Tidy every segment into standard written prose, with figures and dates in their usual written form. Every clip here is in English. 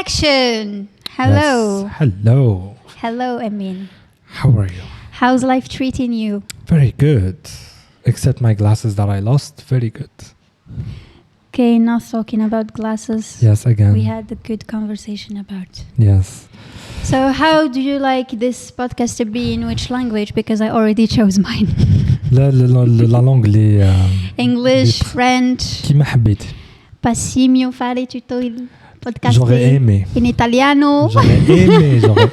Action! Hello. Yes. Hello. Hello, Amine. How are you? How's life treating you? Very good. Except my glasses that I lost. Very good. Okay, not talking about glasses. Yes, again. We had a good conversation about. Yes. So how do you like this podcast to be in which language? Because I already chose mine. La langue اللي English, French. كيما حبيت. Passimio fare tutto il podcast. J'aurais aimé. In italiano. J'aurais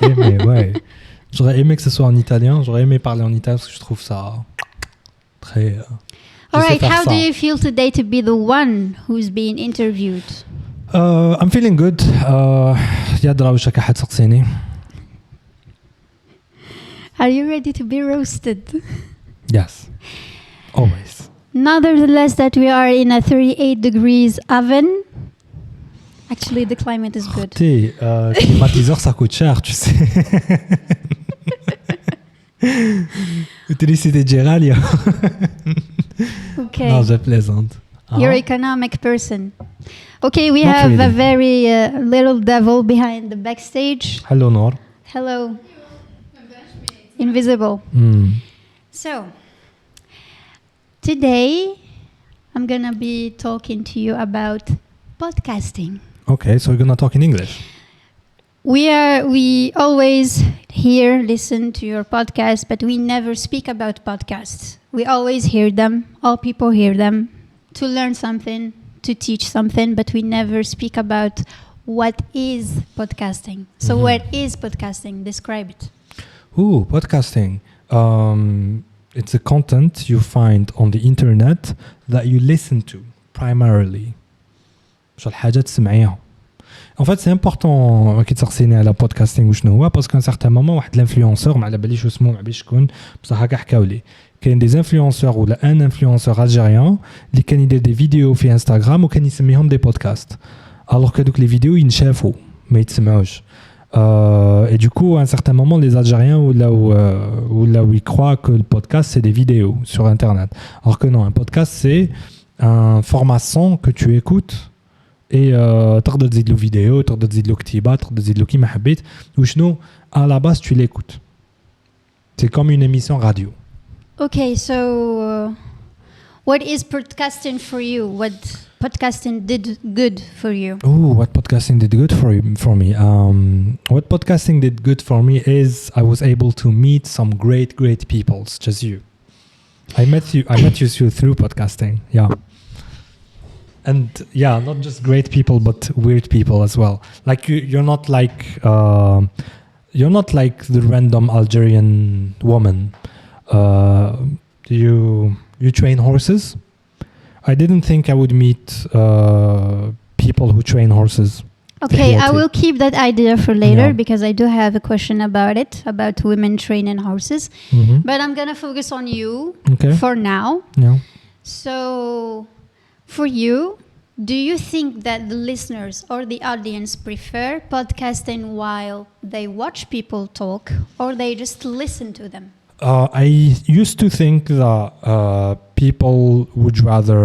aimé, ouais. J'aurais aimé que ce soit en italien. J'aurais aimé parler en italien parce que je trouve ça très... Alright, how do you feel today to be the one who's being interviewed? I'm feeling good. يا درا وش أحد سقسيني. Are you ready to be roasted? Yes. Always. Nevertheless, that we are in a 38 degrees oven. Actually, the climate is good. Climatiseur, ça coûte cher, tu sais. Utilité Geralia. Okay. Non, je plaisante. You're an economic person. Okay, we Not have really. a very little devil behind the backstage. Hello, Noor. Hello. Invisible. So, today I'm gonna be talking to you about podcasting. Okay, so we're gonna talk in English. We always listen to your podcast, but we never speak about podcasts. We always hear them, all people hear them, to learn something, to teach something, but we never speak about what is podcasting. So what is podcasting? Describe it. Ooh, podcasting. It's a content you find on the internet that you listen to primarily. شو الحاجات تسمعيها. En fait, c'est important كي تسقسيني على بودكاستينغ وشنو هو باسكو ان سارتان مومون واحد الانفلونسور ما على باليش اسمه ما باليش شكون بصح هكا حكاو لي كاين دي انفلونسور ولا ان انفلونسور الجيريان اللي كان يدير دي فيديو في انستغرام وكان يسميهم دي بودكاست الوغ كدوك لي فيديو ينشافوا ما يتسمعوش et du coup à un certain moment les Algériens ou ils croient que le podcast c'est des vidéos sur internet alors que non un podcast c'est un format son que tu écoutes et تقدر تزيد له فيديو تقدر تزيد له كتيبات تقدر تزيد له كيما حبيت وشنو à la base tu l'écoutes c'est comme une émission radio. Okay, so what is podcasting for you? What podcasting did good for you? Oh, what podcasting did good for me? What podcasting did good for me is I was able to meet some great people, such as you. I met you through podcasting, yeah. And yeah, not just great people, but weird people as well. Like you're not like the random Algerian woman. You train horses. I didn't think I would meet people who train horses. Okay, I will keep that idea for later because I do have a question about it, about women training horses. But I'm going to focus on you for now. Yeah. So, for you, do you think that the listeners or the audience prefer podcasting while they watch people talk or they just listen to them? I used to think that people would rather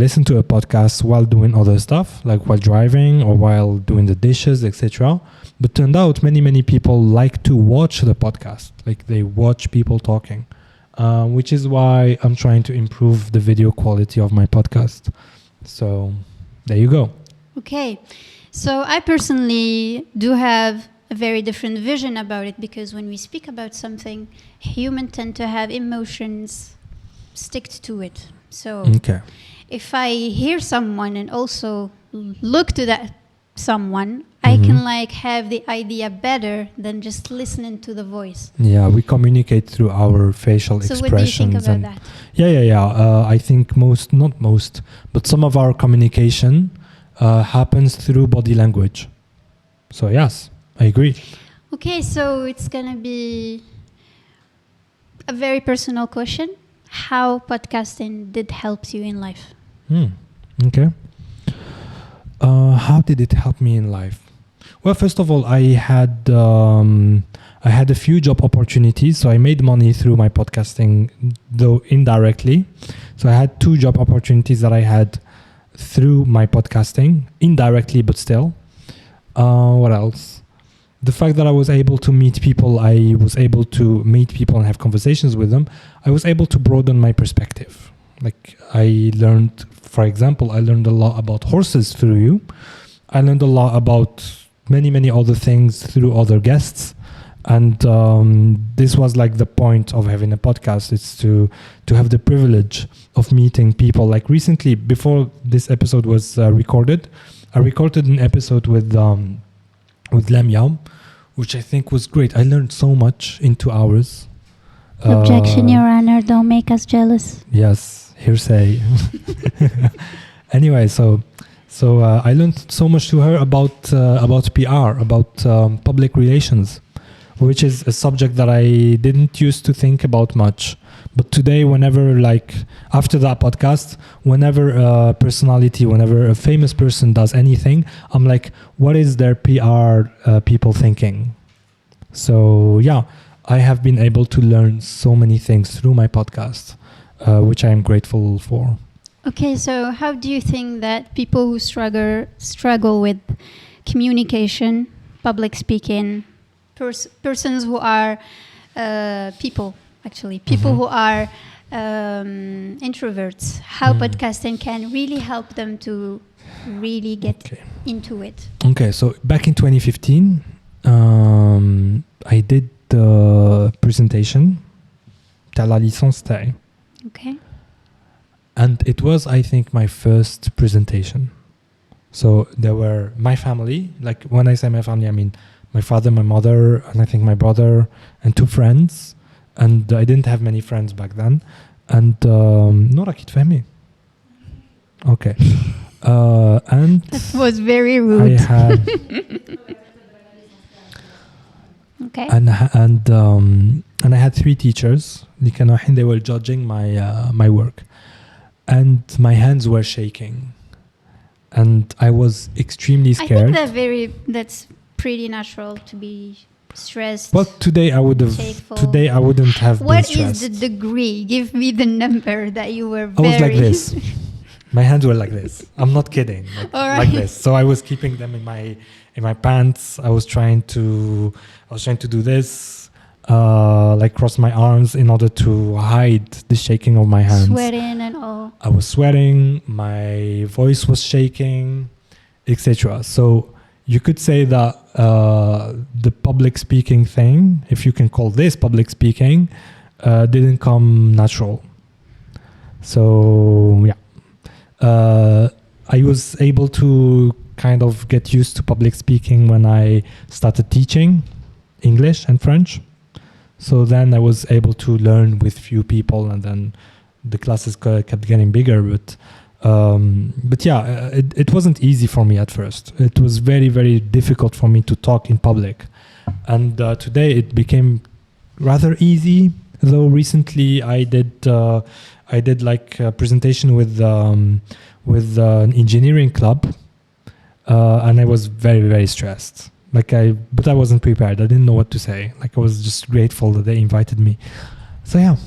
listen to a podcast while doing other stuff, like while driving or while doing the dishes, etc. But turned out many people like to watch the podcast, like they watch people talking, which is why I'm trying to improve the video quality of my podcast. So there you go. Okay. So I personally do have a very different vision about it because when we speak about something, humans tend to have emotions sticked to it. So if I hear someone and also look to that someone, I can like have the idea better than just listening to the voice. Yeah, we communicate through our facial expressions. So what do you think about that? Yeah. I think not most, but some of our communication happens through body language. So yes, I agree. Okay, so it's going to be a very personal question. How podcasting did help you in life? Okay. How did it help me in life? Well, first of all, I had a few job opportunities. So I made money through my podcasting, though indirectly. So I had 2 job opportunities that I had through my podcasting, indirectly, but still. What else? The fact that I was able to meet people, and have conversations with them. I was able to broaden my perspective. Like for example, I learned a lot about horses through you. I learned a lot about many other things through other guests. And this was like the point of having a podcast. It's to have the privilege of meeting people. Like recently, before this episode was recorded, I recorded an episode with Lamia, which I think was great. I learned so much in 2 hours. Objection, Your Honor. Don't make us jealous. Yes, hearsay. Anyway, so I learned so much to her about PR, about public relations, which is a subject that I didn't used to think about much. But today, whenever, like, after that podcast, whenever a famous person does anything, I'm like, what is their PR people thinking? So, yeah, I have been able to learn so many things through my podcast, which I am grateful for. Okay, so how do you think that people who struggle with communication, public speaking, persons who are people who are introverts, how podcasting can really help them to really get into it? Okay, so back in 2015, I did the presentation تاع la licence تاعي. Okay. And it was, I think, my first presentation. So there were my family. Like when I say my family, I mean my father, my mother, and I think my brother and 2 friends. And I didn't have many friends back then. And Nora كتفهمي. Okay. And that was very rude. I had okay. And I had 3 teachers. They were judging my work. And my hands were shaking. And I was extremely scared. I think that's pretty natural to be stressed. But today I wouldn't have what been stressed. What is the degree? Give me the number that you were I was like this. My hands were like this. I'm not kidding. Like this. So I was keeping them in my pants. I was trying to do this, like cross my arms in order to hide the shaking of my hands. Sweating and all. I was sweating. My voice was shaking, etc. So you could say that the public speaking thing, if you can call this public speaking, didn't come natural. So yeah. I was able to kind of get used to public speaking when I started teaching English and French. So then I was able to learn with few people, and then the classes kept getting bigger. But yeah, it wasn't easy for me at first. It was very, very difficult for me to talk in public. And today it became rather easy. Though recently I did like a presentation with an engineering club, and I was very, very stressed. But I wasn't prepared. I didn't know what to say. Like I was just grateful that they invited me. So yeah,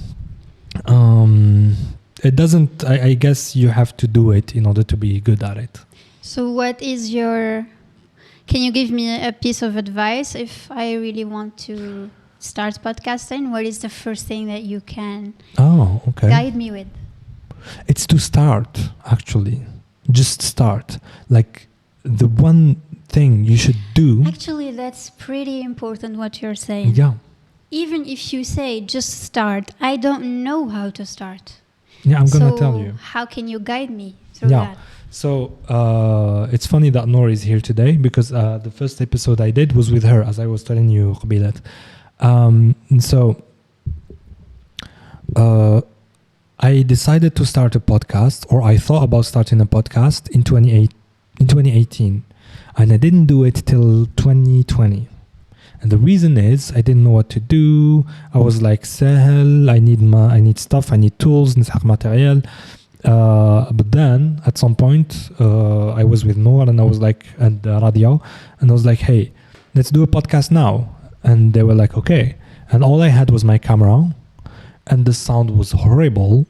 it doesn't. I guess you have to do it in order to be good at it. So what is can you give me a piece of advice if I really want to start podcasting? What is the first thing that you can guide me with? It's to start, actually. Just start. Like the one thing you should do. Actually, that's pretty important what you're saying. Yeah. Even if you say just start, I don't know how to start. Yeah, I'm going to tell you. How can you guide me through that? So it's funny that Noor is here today because the first episode I did was with her, as I was telling you, Qabilat. I decided to start a podcast, or I thought about starting a podcast in 2018, and I didn't do it till 2020. And the reason is I didn't know what to do. I was like, Sahel, I need stuff, I need tools, نسحق material. But then at some point, I was with Noor and I was like, and Radio, and I was like, hey, let's do a podcast now. And they were like, okay. And all I had was my camera, and the sound was horrible,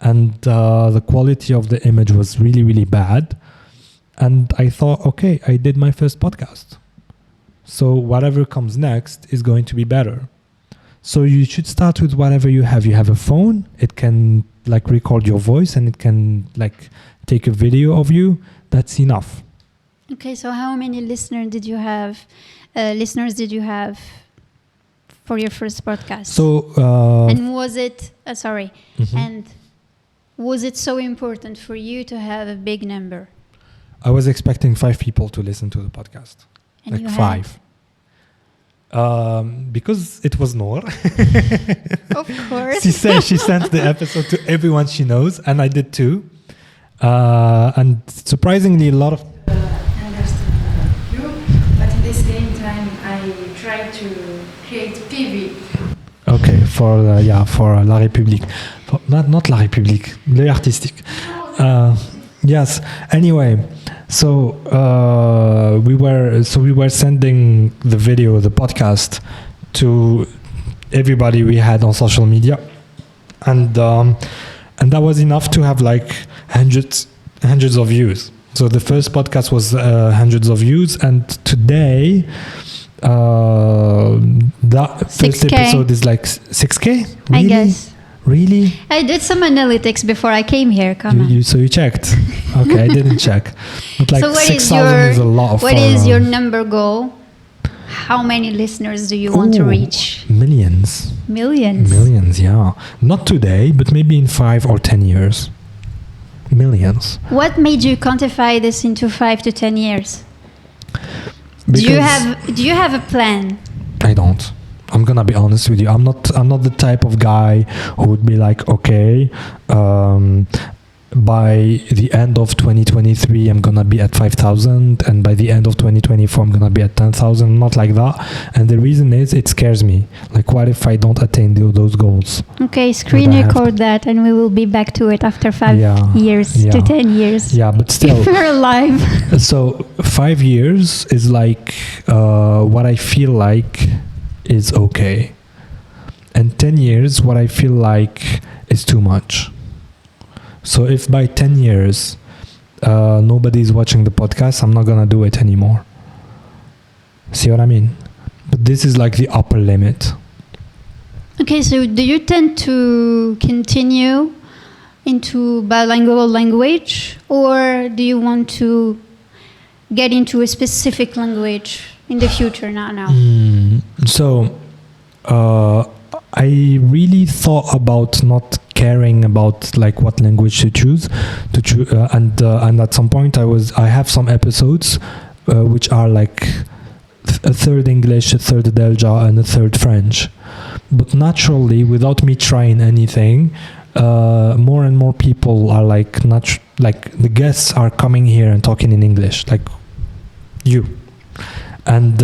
and the quality of the image was really, really bad. And I thought, okay, I did my first podcast. So whatever comes next is going to be better. So you should start with whatever you have. You have a phone, it can like record your voice and it can like take a video of you. That's enough. Okay, so how many listeners did you have for your first podcast? So and was it mhm. and was it so important for you to have a big number? I was expecting 5 people to listen to the podcast. And you Like had? 5. Because it was Noor. Of course. She sent the episode to everyone she knows, and I did too. And surprisingly, a lot of Understand you, but at the same time, I try to create PV. okay for La République, not La République, Le Artistique. Yes. Anyway, so we were sending the video, the podcast, to everybody we had on social media, and that was enough to have like hundreds of views. So the first podcast was hundreds of views, and today that first 6K. episode is like 6K. Really? I guess. Really? I did some analytics before I came here. Come on. So you checked? Okay, I didn't check. But like So what is 6,000 is a lot. what is your number goal? How many listeners do you want to reach? Millions. Millions. Millions, yeah. Not today, but maybe in 5 or 10 years. Millions. What made you quantify this into 5 to 10 years? Do Because you have a plan? I don't. I'm gonna be honest with you. I'm not the type of guy who would be like, okay, by the end of 2023 I'm gonna be at 5,000, and by the end of 2024 I'm gonna be at 10,000. Not like that. And the reason is it scares me. Like, what if I don't attain those goals? Okay, screen But I have record that and we will be back to it after 5 Yeah, years yeah. to 10 years. Yeah, but still. If we're alive. So 5 years is like what I feel like is okay, and 10 years what I feel like is too much. So if by 10 years nobody's watching the podcast, I'm not gonna do it anymore. See what I mean? But this is like the upper limit. Okay, so do you tend to continue into bilingual language, or do you want to get into a specific language in the future, not now? So I really thought about not caring about like what language to choose, and at some point I have some episodes which are like a third English, a third Delja, and a third French. But naturally, without me trying anything, more and more people are like the guests are coming here and talking in English, like you. And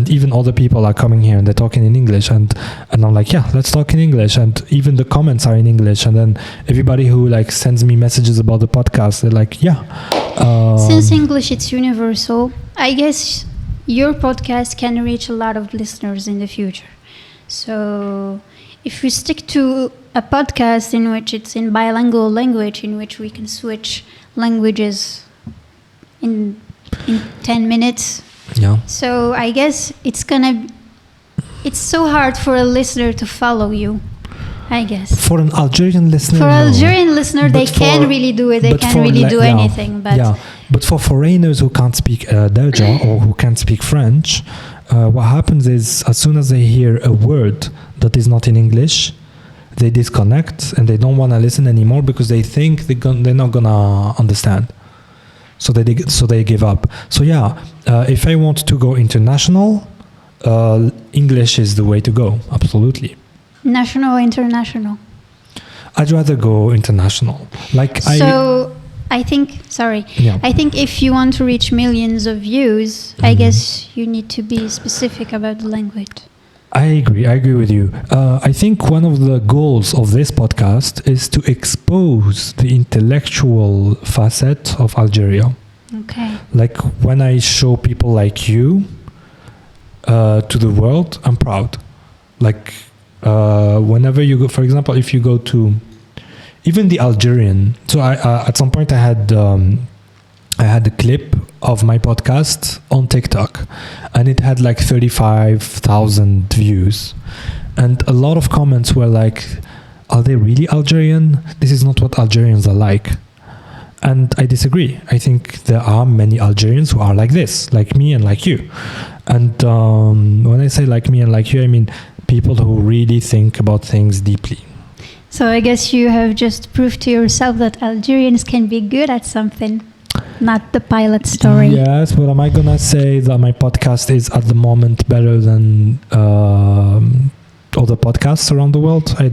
even other people are coming here and they're talking in English, and I'm like, yeah, let's talk in English. And even the comments are in English, and then everybody who like sends me messages about the podcast, they're like, yeah. Since English it's universal, I guess your podcast can reach a lot of listeners in the future. So if we stick to a podcast in which it's in bilingual language, in which we can switch languages in 10 minutes. Yeah. So I guess it's so hard for a listener to follow you, I guess. For an Algerian listener, For no. Algerian listener, they But can for- really do it. They but can for really like- do yeah, anything. But yeah. But for foreigners who can't speak Delja or who can't speak French, what happens is as soon as they hear a word that is not in English, they disconnect and they don't want to listen anymore because they think they're not gonna understand. So they give up. So yeah, if I want to go international, English is the way to go. Absolutely. national or international? I'd rather go international. So I think if you want to reach millions of views, I guess you need to be specific about the language. I agree with you. I think one of the goals of this podcast is to expose the intellectual facet of Algeria. Okay. Like when I show people like you to the world, I'm proud. Like whenever you go, for example, if you go to even the Algerian. So I at some point I had I had a clip of my podcast on TikTok, and it had like 35,000 views, and a lot of comments were like, are they really Algerian? This is not what Algerians are like. And I disagree. I think there are many Algerians who are like this, like me and like you. And when I say like me and like you, I mean people who really think about things deeply. So I guess you have just proved to yourself that Algerians can be good at something, not the pilot story. Yes, but am I gonna say that my podcast is at the moment better than other podcasts around the world? I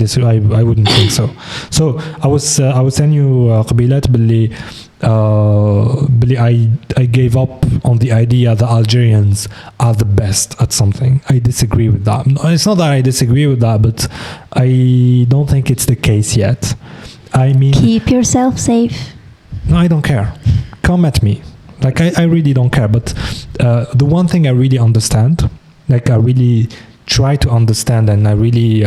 wouldn't think so. So I was telling you قبيلات باللي I gave up on the idea that Algerians are the best at something. I disagree with that. It's not that I disagree with that, but I don't think it's the case yet. I mean, Keep yourself safe. no, I don't care. Come at me. Like, I really don't care. But the one thing I really understand, like I really try to understand and I really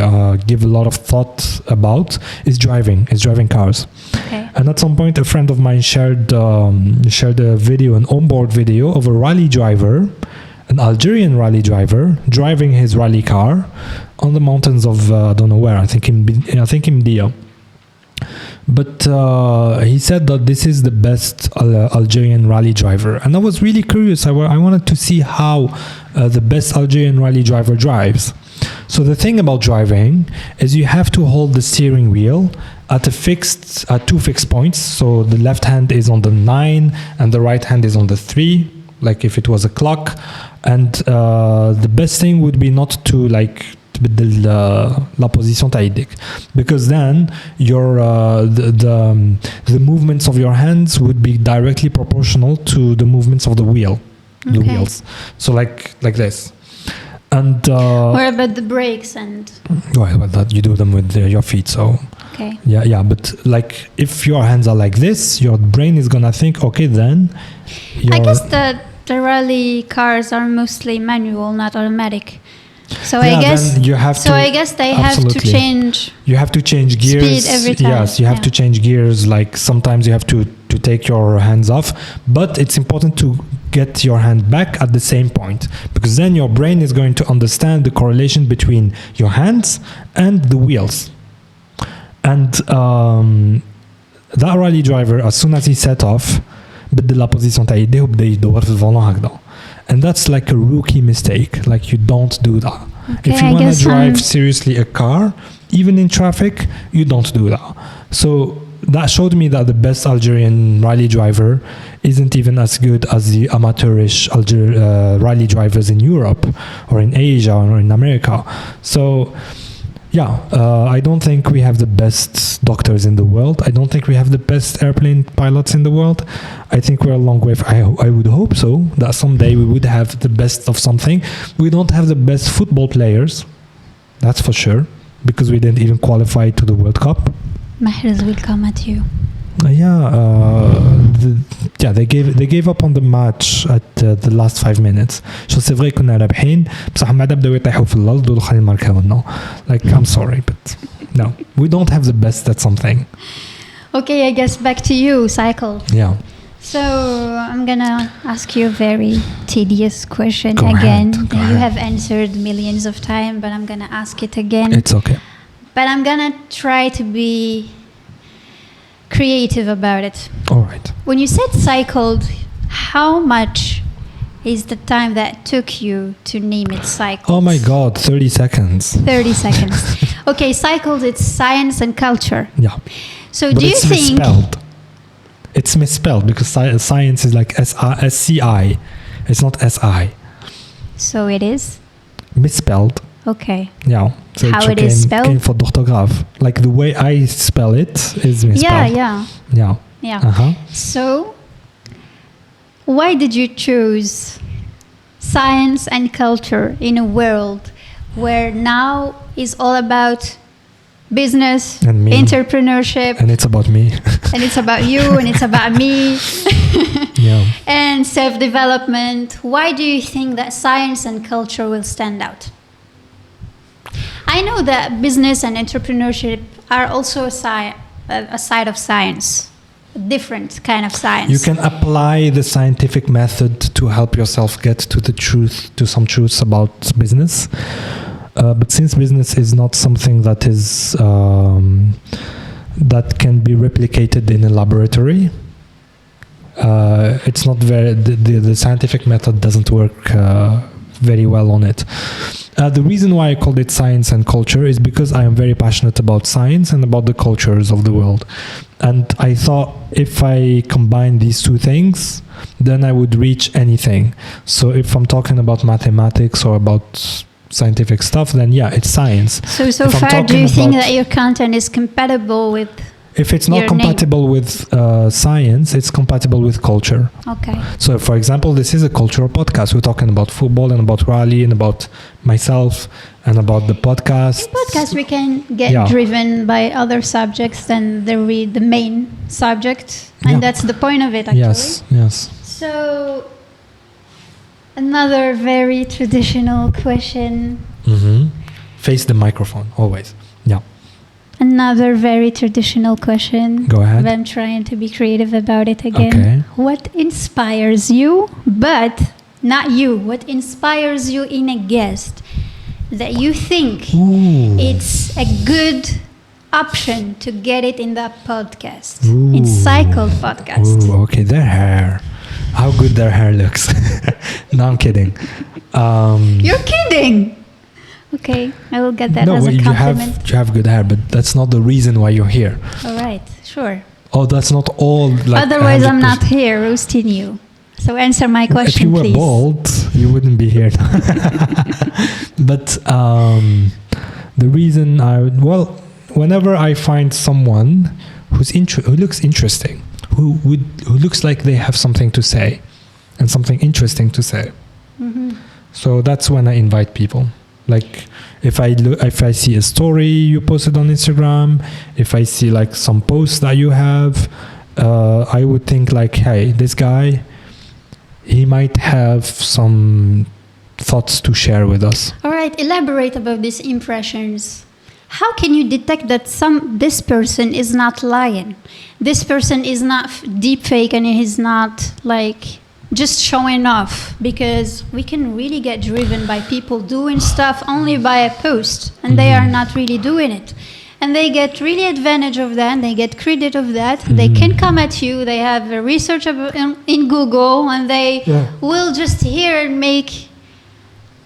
give a lot of thought about, is driving cars. Okay. And at some point, a friend of mine shared a video, an onboard video of a rally driver, an Algerian rally driver, driving his rally car on the mountains of I don't know where. I think in Dia. But he said that this is the best Algerian rally driver, and I was really curious. I wanted to see how the best Algerian rally driver drives. So the thing about driving is you have to hold the steering wheel at two fixed points. So the left hand is on the 9 and the right hand is on the 3, like if it was a clock. And the best thing would be not to تبدل la position تاع يديك, because then your the movements of your hands would be directly proportional to the movements of the wheels. So like this. And What about the brakes and? well, that you do them with your feet. So Okay. yeah. But like if your hands are like this, your brain is gonna think, okay, then. I guess the rally cars are mostly manual, not automatic. So I guess then you have to, I guess they have to absolutely. change. You have to change gears. Speed every time. Yes, you have to change gears. Like sometimes you have to take your hands off, but it's important to get your hand back at the same point, because then your brain is going to understand the correlation between your hands and the wheels. And that rally driver, as soon as he set off, بدل la position تاع يديه وبدا يدور في الفولون هكذا. And that's like a rookie mistake. Like you don't do that. Okay, If you I want guess to drive seriously a car, even in traffic, you don't do that. So that showed me that the best Algerian rally driver isn't even as good as the amateurish rally drivers in Europe or in Asia or in America. So yeah, I don't think we have the best doctors in the world. I don't think we have the best airplane pilots in the world. I think we're a long way. I would hope so, that someday we would have the best of something. We don't have the best football players, that's for sure, because we didn't even qualify to the World Cup. Mahrez will come at you. They gave up on the match at the last 5 minutes. So c'est vrai كنا رابحين بصح من بعد بداو يطيحوا في الارض ودخلوا يماركاو لنا. Like, I'm sorry, but no, we don't have the best at something. Okay, I guess back to you, SiCult. Yeah. So I'm gonna ask you a very tedious question Go again. ahead, go You ahead. have answered millions of times, but I'm gonna ask it again. It's okay. But I'm gonna try to be creative about it. All right. When you said SiCult, how much is the time that took you to name it SiCult? Oh my God, 30 seconds. 30 seconds. Okay, SiCult, it's science and culture. Yeah. So But do you it's think... misspelled. It's misspelled because science is like SCI. It's not SI. So it is? Misspelled. Okay. Yeah. So How it is spelled? Geen voor orthograaf. Like the way I spell it is misspelled. Yeah. Uh-huh. So, why did you choose science and culture in a world where now is all about business, And me. entrepreneurship, And it's about me. and it's about you, and it's about me, Yeah. and self-development? Why do you think that science and culture will stand out? I know that business and entrepreneurship are also a side of science. different kind of science. You can apply the scientific method to help yourself get to the truth, to some truths about business. But since business is not something that is that can be replicated in a laboratory, it's not very. The scientific method doesn't work very well on it. The reason why I called it science and culture is because I am very passionate about science and about the cultures of the world. And I thought if I combine these two things, then I would reach anything. So if I'm talking about mathematics or about scientific stuff, then yeah, it's science. So If I'm far, do talking you think about- that your content is compatible with? If it's not your compatible with science, it's compatible with culture. Okay. So, for example, this is a cultural podcast. We're talking about football and about rally and about myself and about the podcast. In podcast, we can get Yeah. driven by other subjects than the main subject, and Yeah. that's the point of it, actually. Yes. So, another very traditional question. Mm-hmm. Face the microphone, always. Yeah. Another very traditional question. Go ahead. I'm trying to be creative about it again. Okay. What inspires you, but not you, what inspires you in a guest that you think Ooh. it's a good option to get it in the podcast, Ooh. in SiCult podcast? Ooh, okay, their hair. How good their hair looks. No, I'm kidding. You're kidding! Okay, I will get that no, as well, a compliment. you have good hair, but that's not the reason why you're here. All right, sure. Oh, that's not all. Like, Otherwise, I'm 100%. not here roasting you. So answer my If question, you were please. bald, you wouldn't be here. But the reason whenever I find someone who looks interesting, who looks like they have something to say, and something interesting to say, so that's when I invite people. Like if I see a story you posted on Instagram, if I see like some posts that you have, I would think like, hey, this guy, he might have some thoughts to share with us. All right, elaborate about these impressions. How can you detect that this person is not lying? This person is not deep fake and he's not like just showing off, because we can really get driven by people doing stuff only by a post and they are not really doing it. And they get really advantage of that, and they get credit of that. They can come at you, they have a research in Google, and they will just hear and make...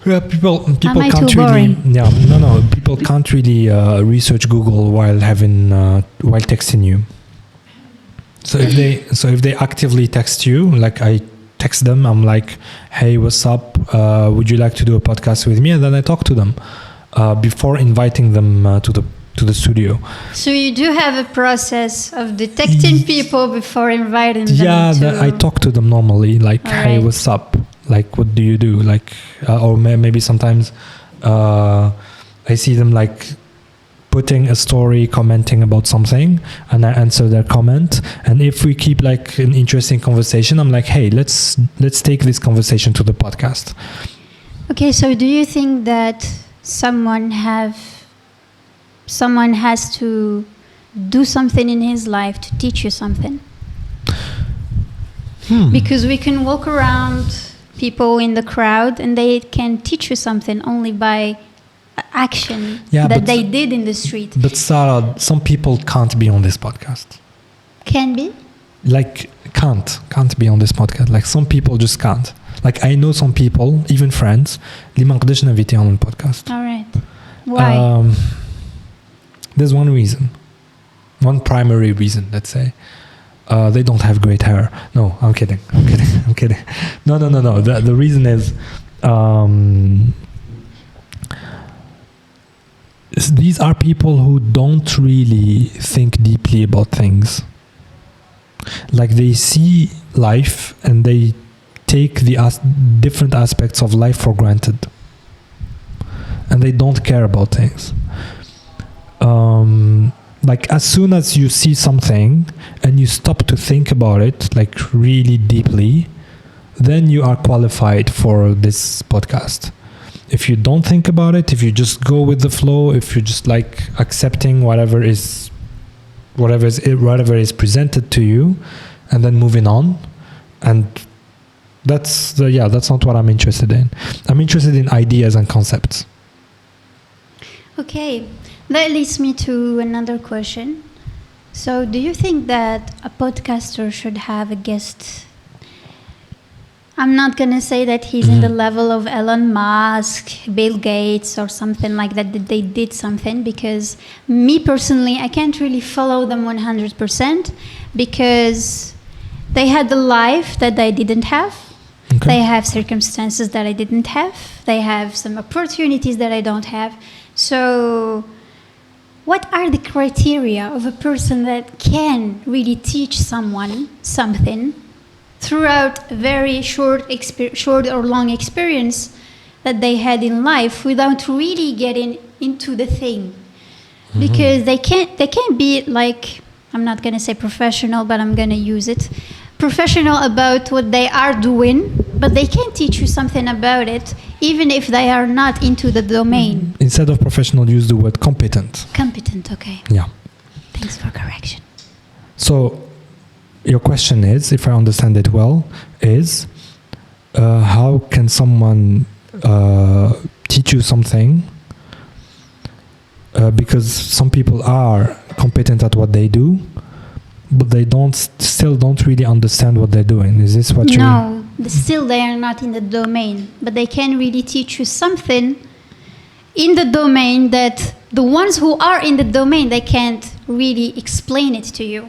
Yeah, people Am I can't too really. boring? Yeah, no. People can't really research Google while texting you. So if they actively text you, like I text them, I'm like, hey, what's up? Would you like to do a podcast with me? And then I talk to them before inviting them to the studio. So you do have a process of detecting people before inviting them to... I talk to them normally, like, All hey, right. what's up? Like, what do you do? Like, or maybe sometimes I see them like putting a story, commenting about something, and I answer their comment. And if we keep like an interesting conversation, I'm like, hey, let's take this conversation to the podcast. Okay, so do you think that someone has to do something in his life to teach you something? Because we can walk around people in the crowd and they can teach you something only by action that they did in the street. But Sarah, some people can't be on this podcast. Can be? Like, can't be on this podcast. Like, some people just can't. Like, I know some people, even friends, اللي ما نقدرش نinviter on the podcast. All right. Why? There's one reason. One primary reason, let's say. They don't have great hair. No, I'm kidding. No. The reason is these are people who don't really think deeply about things. Like, they see life and they take the different aspects of life for granted. And they don't care about things. Like, as soon as you see something and you stop to think about it, like really deeply, then you are qualified for this podcast. If you don't think about it, if you just go with the flow, if you're just like accepting whatever is whatever is presented to you, and then moving on. And that's not what I'm interested in. I'm interested in ideas and concepts. Okay, that leads me to another question. So, do you think that a podcaster should have a guest? I'm not going to say that he's in the level of Elon Musk, Bill Gates, or something like that they did something, because me personally, I can't really follow them 100% because they had a life that I didn't have. Okay. They have circumstances that I didn't have. They have some opportunities that I don't have. So, what are the criteria of a person that can really teach someone something throughout a very short or long experience that they had in life without really getting into the thing? Because they can't be like, I'm not going to say professional, but I'm going to use it, professional about what they are doing, but they can teach you something about it even if they are not into the domain. Instead of professional, use the word competent. Competent, okay. Yeah. Thanks for correction. So your question is, if I understand it well, is how can someone teach you something? Because some people are competent at what they do, but they still don't really understand what they're doing. Is this what you... No, still they are not in the domain, but they can really teach you something in the domain that the ones who are in the domain, they can't really explain it to you.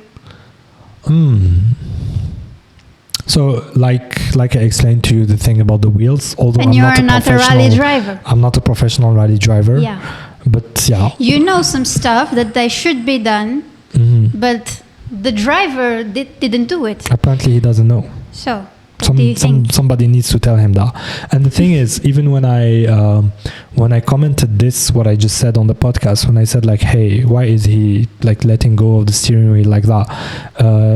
So, like I explained to you the thing about the wheels, although And I'm you not are not a rally driver. I'm not a professional rally driver. Yeah. But yeah. You know some stuff that they should be done, but the driver didn't do it. Apparently, he doesn't know. So, what do you think? Somebody needs to tell him that. And the thing is, even when I commented this, what I just said on the podcast, when I said like, hey, why is he like letting go of the steering wheel like that?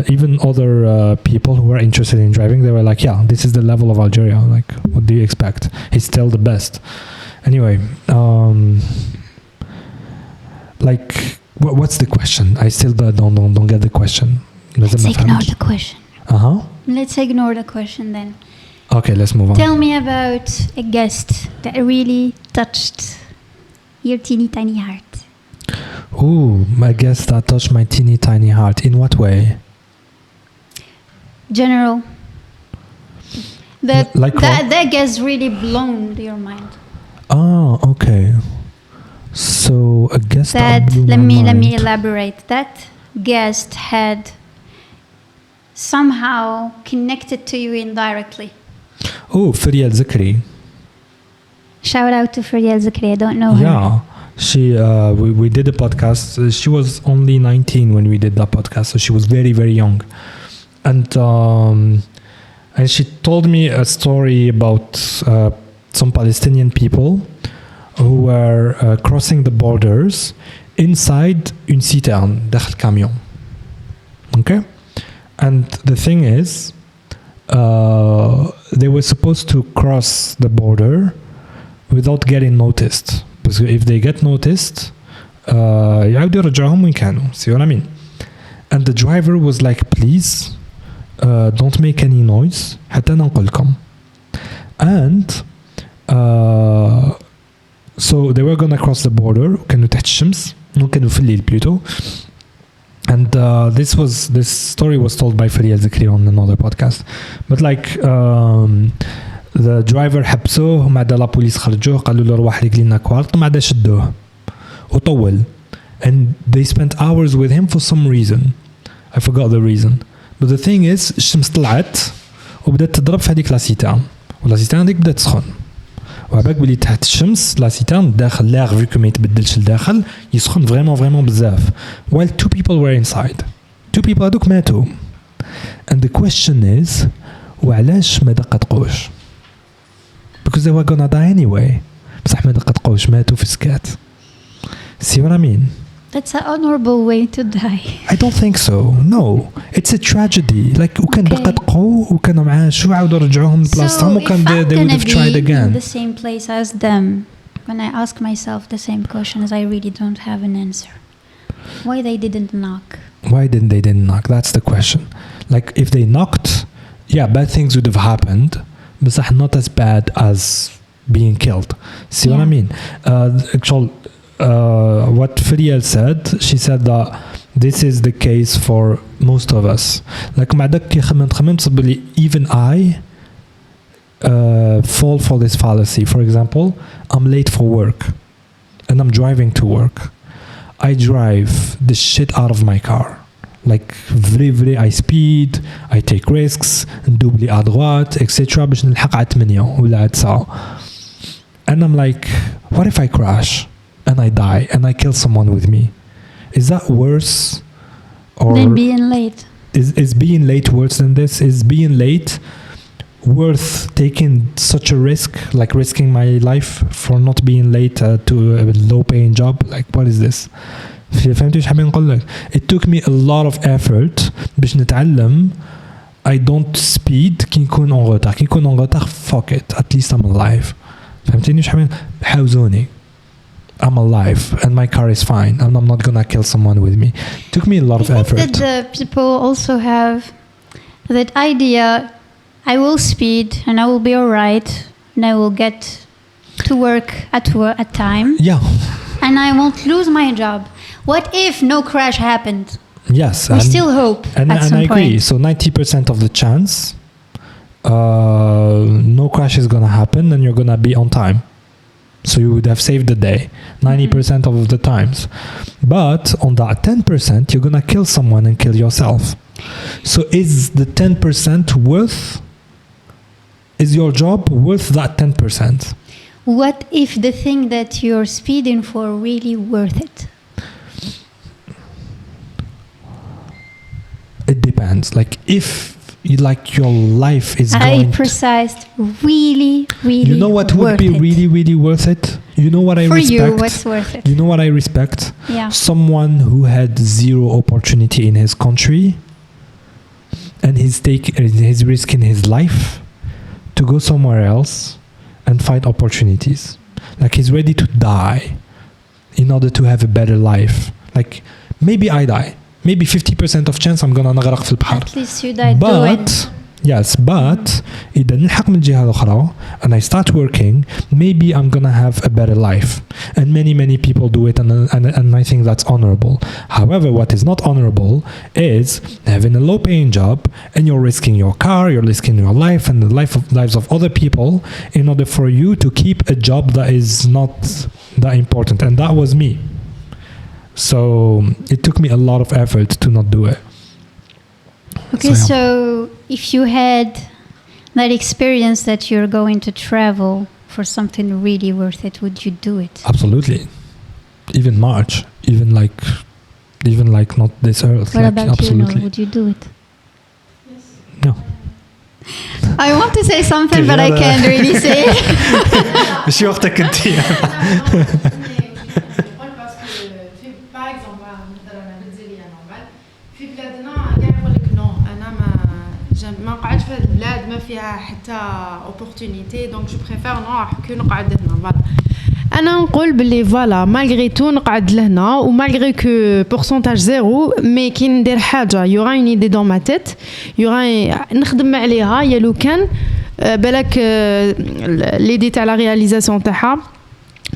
Even other people who were interested in driving, they were like, yeah, this is the level of Algeria. Like, what do you expect? He's still the best. Anyway, like, what's the question? I still don't get the question. Let's ignore the question. Let's ignore the question then. Okay, let's move on. Tell me about a guest that really touched your teeny tiny heart. Ooh, my guest that touched my teeny tiny heart. In what way? General. That guest really blown your mind. Oh, okay. So a guest that blew my mind. Let me elaborate. That guest had somehow connected to you indirectly. Oh, Faria Zakri. Shout out to Faria Zakri. I don't know her. Yeah, she. We did a podcast. She was only 19 when we did that podcast, so she was very, very young, and she told me a story about some Palestinian people who were crossing the borders inside une citerne, داخل camion. Okay. And the thing is, they were supposed to cross the border without getting noticed. Because if they get noticed, يعاودوا يرجعوهم وين كانوا. See what I mean? And the driver was like, please, don't make any noise حتى ننقلكم. And so they were gonna cross the border. كانوا تحت الشمس. كانوا في الليل plutôt. And this story was told by Faria Zakri on another podcast. But like the driver حبسوه وما عدا لا بوليس خرجوه قالوا له روح لقي لنا كوارت وما عدا شدوه وطول. And they spent hours with him for some reason. I forgot the reason. But the thing is الشمس طلعت وبدأت تضرب في هذيك لاسيتان واللاسيتان هذيك بدأت تسخن. وعباك بلي تحت الشمس لاسيتان داخل لاغ فيكو ما يتبدلش لداخل يسخن فريمون بزاف while two people were inside. Two people هذوك ماتوا. And the question is وعلاش ما دقدقوش؟ Because they were gonna die anyway. بصح ما دقدقوش ماتوا في سكات. See what I mean? That's an honorable way to die. I don't think so. No, it's a tragedy. Like وكان دقدقوا وكانوا معاه شو عاودوا رجعوهم لبلاصتهم وكان they would have tried again. In the same place as them, when I ask myself the same questions, I really don't have an answer. Why they didn't knock? Why didn't knock? That's the question. Like if they knocked, yeah, bad things would have happened, but not as bad as being killed. See what I mean? What Friel said, she said that this is the case for most of us. Like even I fall for this fallacy. For example, I'm late for work and I'm driving to work. I drive the shit out of my car. Like very I speed, I take risks, ندوب لي à droite, etc. باش نلحق على 8 ولا على 9. And I'm like, what if I crash and I die and I kill someone with me? Is that worse? Or Then being late. Is being late worse than this? Is being late worth taking such a risk, like risking my life for not being late to a low paying job? Like what is this? فهمتي واش حابين نقول لك؟ It took me a lot of effort باش نتعلم I don't speed كي نكون en retard. كي نكون en retard, fuck it, at least I'm alive. فهمتيني واش حابين؟ حاوزوني. I'm alive and my car is fine and I'm not gonna kill someone with me. It took me a lot of effort. I think that the people also have that idea, I will speed and I will be alright and I will get to work at time. Yeah. And I won't lose my job. What if no crash happened? Yes. We still hope and at some I agree. point. So 90% of the chance, no crash is gonna happen and you're gonna be on time. So you would have saved the day 90% of the times. But on that 10%, you're gonna kill someone and kill yourself. So is the 10% worth? Is your job worth that 10%? What if the thing that you're speeding for really worth it? It depends. Like if you like your life is I going precised really you know what would be really worth it? You know what I for respect? you, what's worth it? You know what I respect? Yeah. Someone who had zero opportunity in his country and he's risking his life to go somewhere else and find opportunities. Like he's ready to die in order to have a better life. Like maybe I die. Maybe 50% of chance I'm gonna نغرق في البحر. At least you died But doing. yes, but إذا نلحق من الجهة الأخرى and I start working, maybe I'm gonna have a better life. And many people do it, and I think that's honorable. However, what is not honorable is having a low-paying job and you're risking your car, you're risking your life and the lives of other people in order for you to keep a job that is not that important. And that was me. So it took me a lot of effort to not do it. Okay, yeah. so if you had that experience that you're going to travel for something really worth it, would you do it? Absolutely. Even March, even like not this earth. What like, about absolutely. you, Noor? Would you do it? No. I want to say something but I can't really say it. ماشي وقتك انت. باغ اكزومبل نهضر انا بالجزائريه نورمال في بلادنا كاع يقول لك نو انا ما نقعدش في هذه البلاد ما فيها حتى اوبورتونيتي دونك جو بريفير نروح كي نقعد هنا فوالا انا نقول باللي فوالا مالغري تو نقعد لهنا ومالغري كو بورسونتاج زيرو مي كي ندير حاجه يورا اون ايدي دون ما تيت يورا نخدم عليها يا لو كان بالك ليدي تاع لا رياليزاسيون تاعها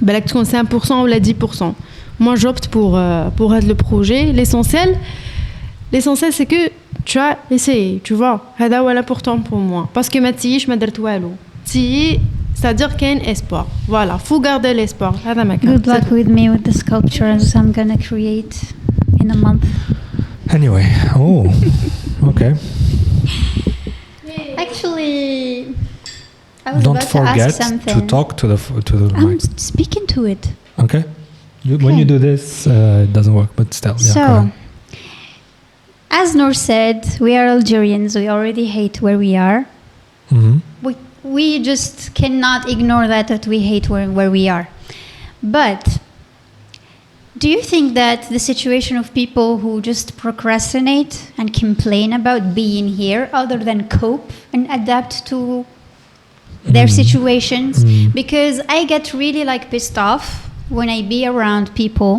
بالك تكون 5% ولا 10%. Moi, j'opte pour le projet. L'essentiel, c'est que tu as essayé, tu vois. C'est important pour moi. Parce que maintenant, je ne fais rien. C'est-à-dire qu'il y a un espoir. Voilà, il faut garder l'espoir. Good luck with me with the sculptures I'm going to create in a month. Anyway, okay. Actually, I was Don't about to forget ask something. to talk to the I'm mic. speaking to it. Okay. When you do this, it doesn't work, but still. Yeah, So, go ahead. as Noor said, we are Algerians. We already hate where we are. Mm-hmm. We just cannot ignore that we hate where we are. But do you think that the situation of people who just procrastinate and complain about being here, other than cope and adapt to their situations, because I get really pissed off when I be around people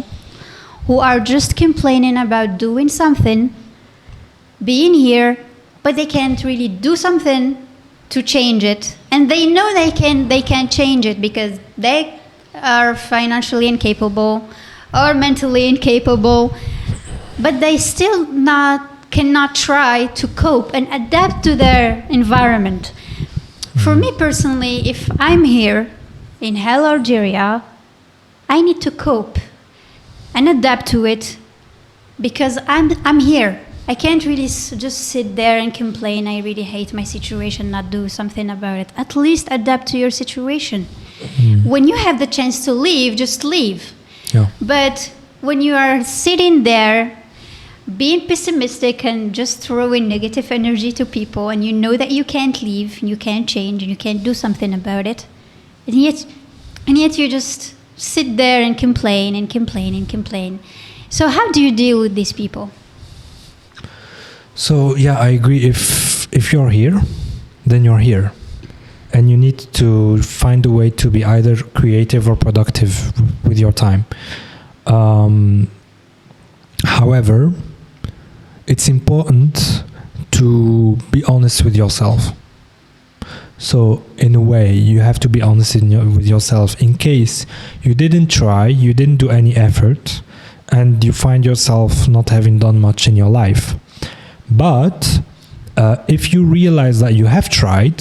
who are just complaining about doing something, being here, but they can't really do something to change it. And they know they can't change it because they are financially incapable or mentally incapable, but they still cannot try to cope and adapt to their environment. For me personally, if I'm here in Hell Algeria, I need to cope and adapt to it because I'm here. I can't really just sit there and complain. I really hate my situation, not do something about it. At least adapt to your situation. When you have the chance to leave, just leave. Yeah. But when you are sitting there being pessimistic and just throwing negative energy to people, and you know that you can't leave, you can't change, and you can't do something about it, and yet you just sit there and complain and complain and complain. So how do you deal with these people? So yeah, I agree. If you're here, then you're here, and you need to find a way to be either creative or productive with your time. However, it's important to be honest with yourself. So in a way, you have to be honest with yourself in case you didn't try, you didn't do any effort, and you find yourself not having done much in your life. But if you realize that you have tried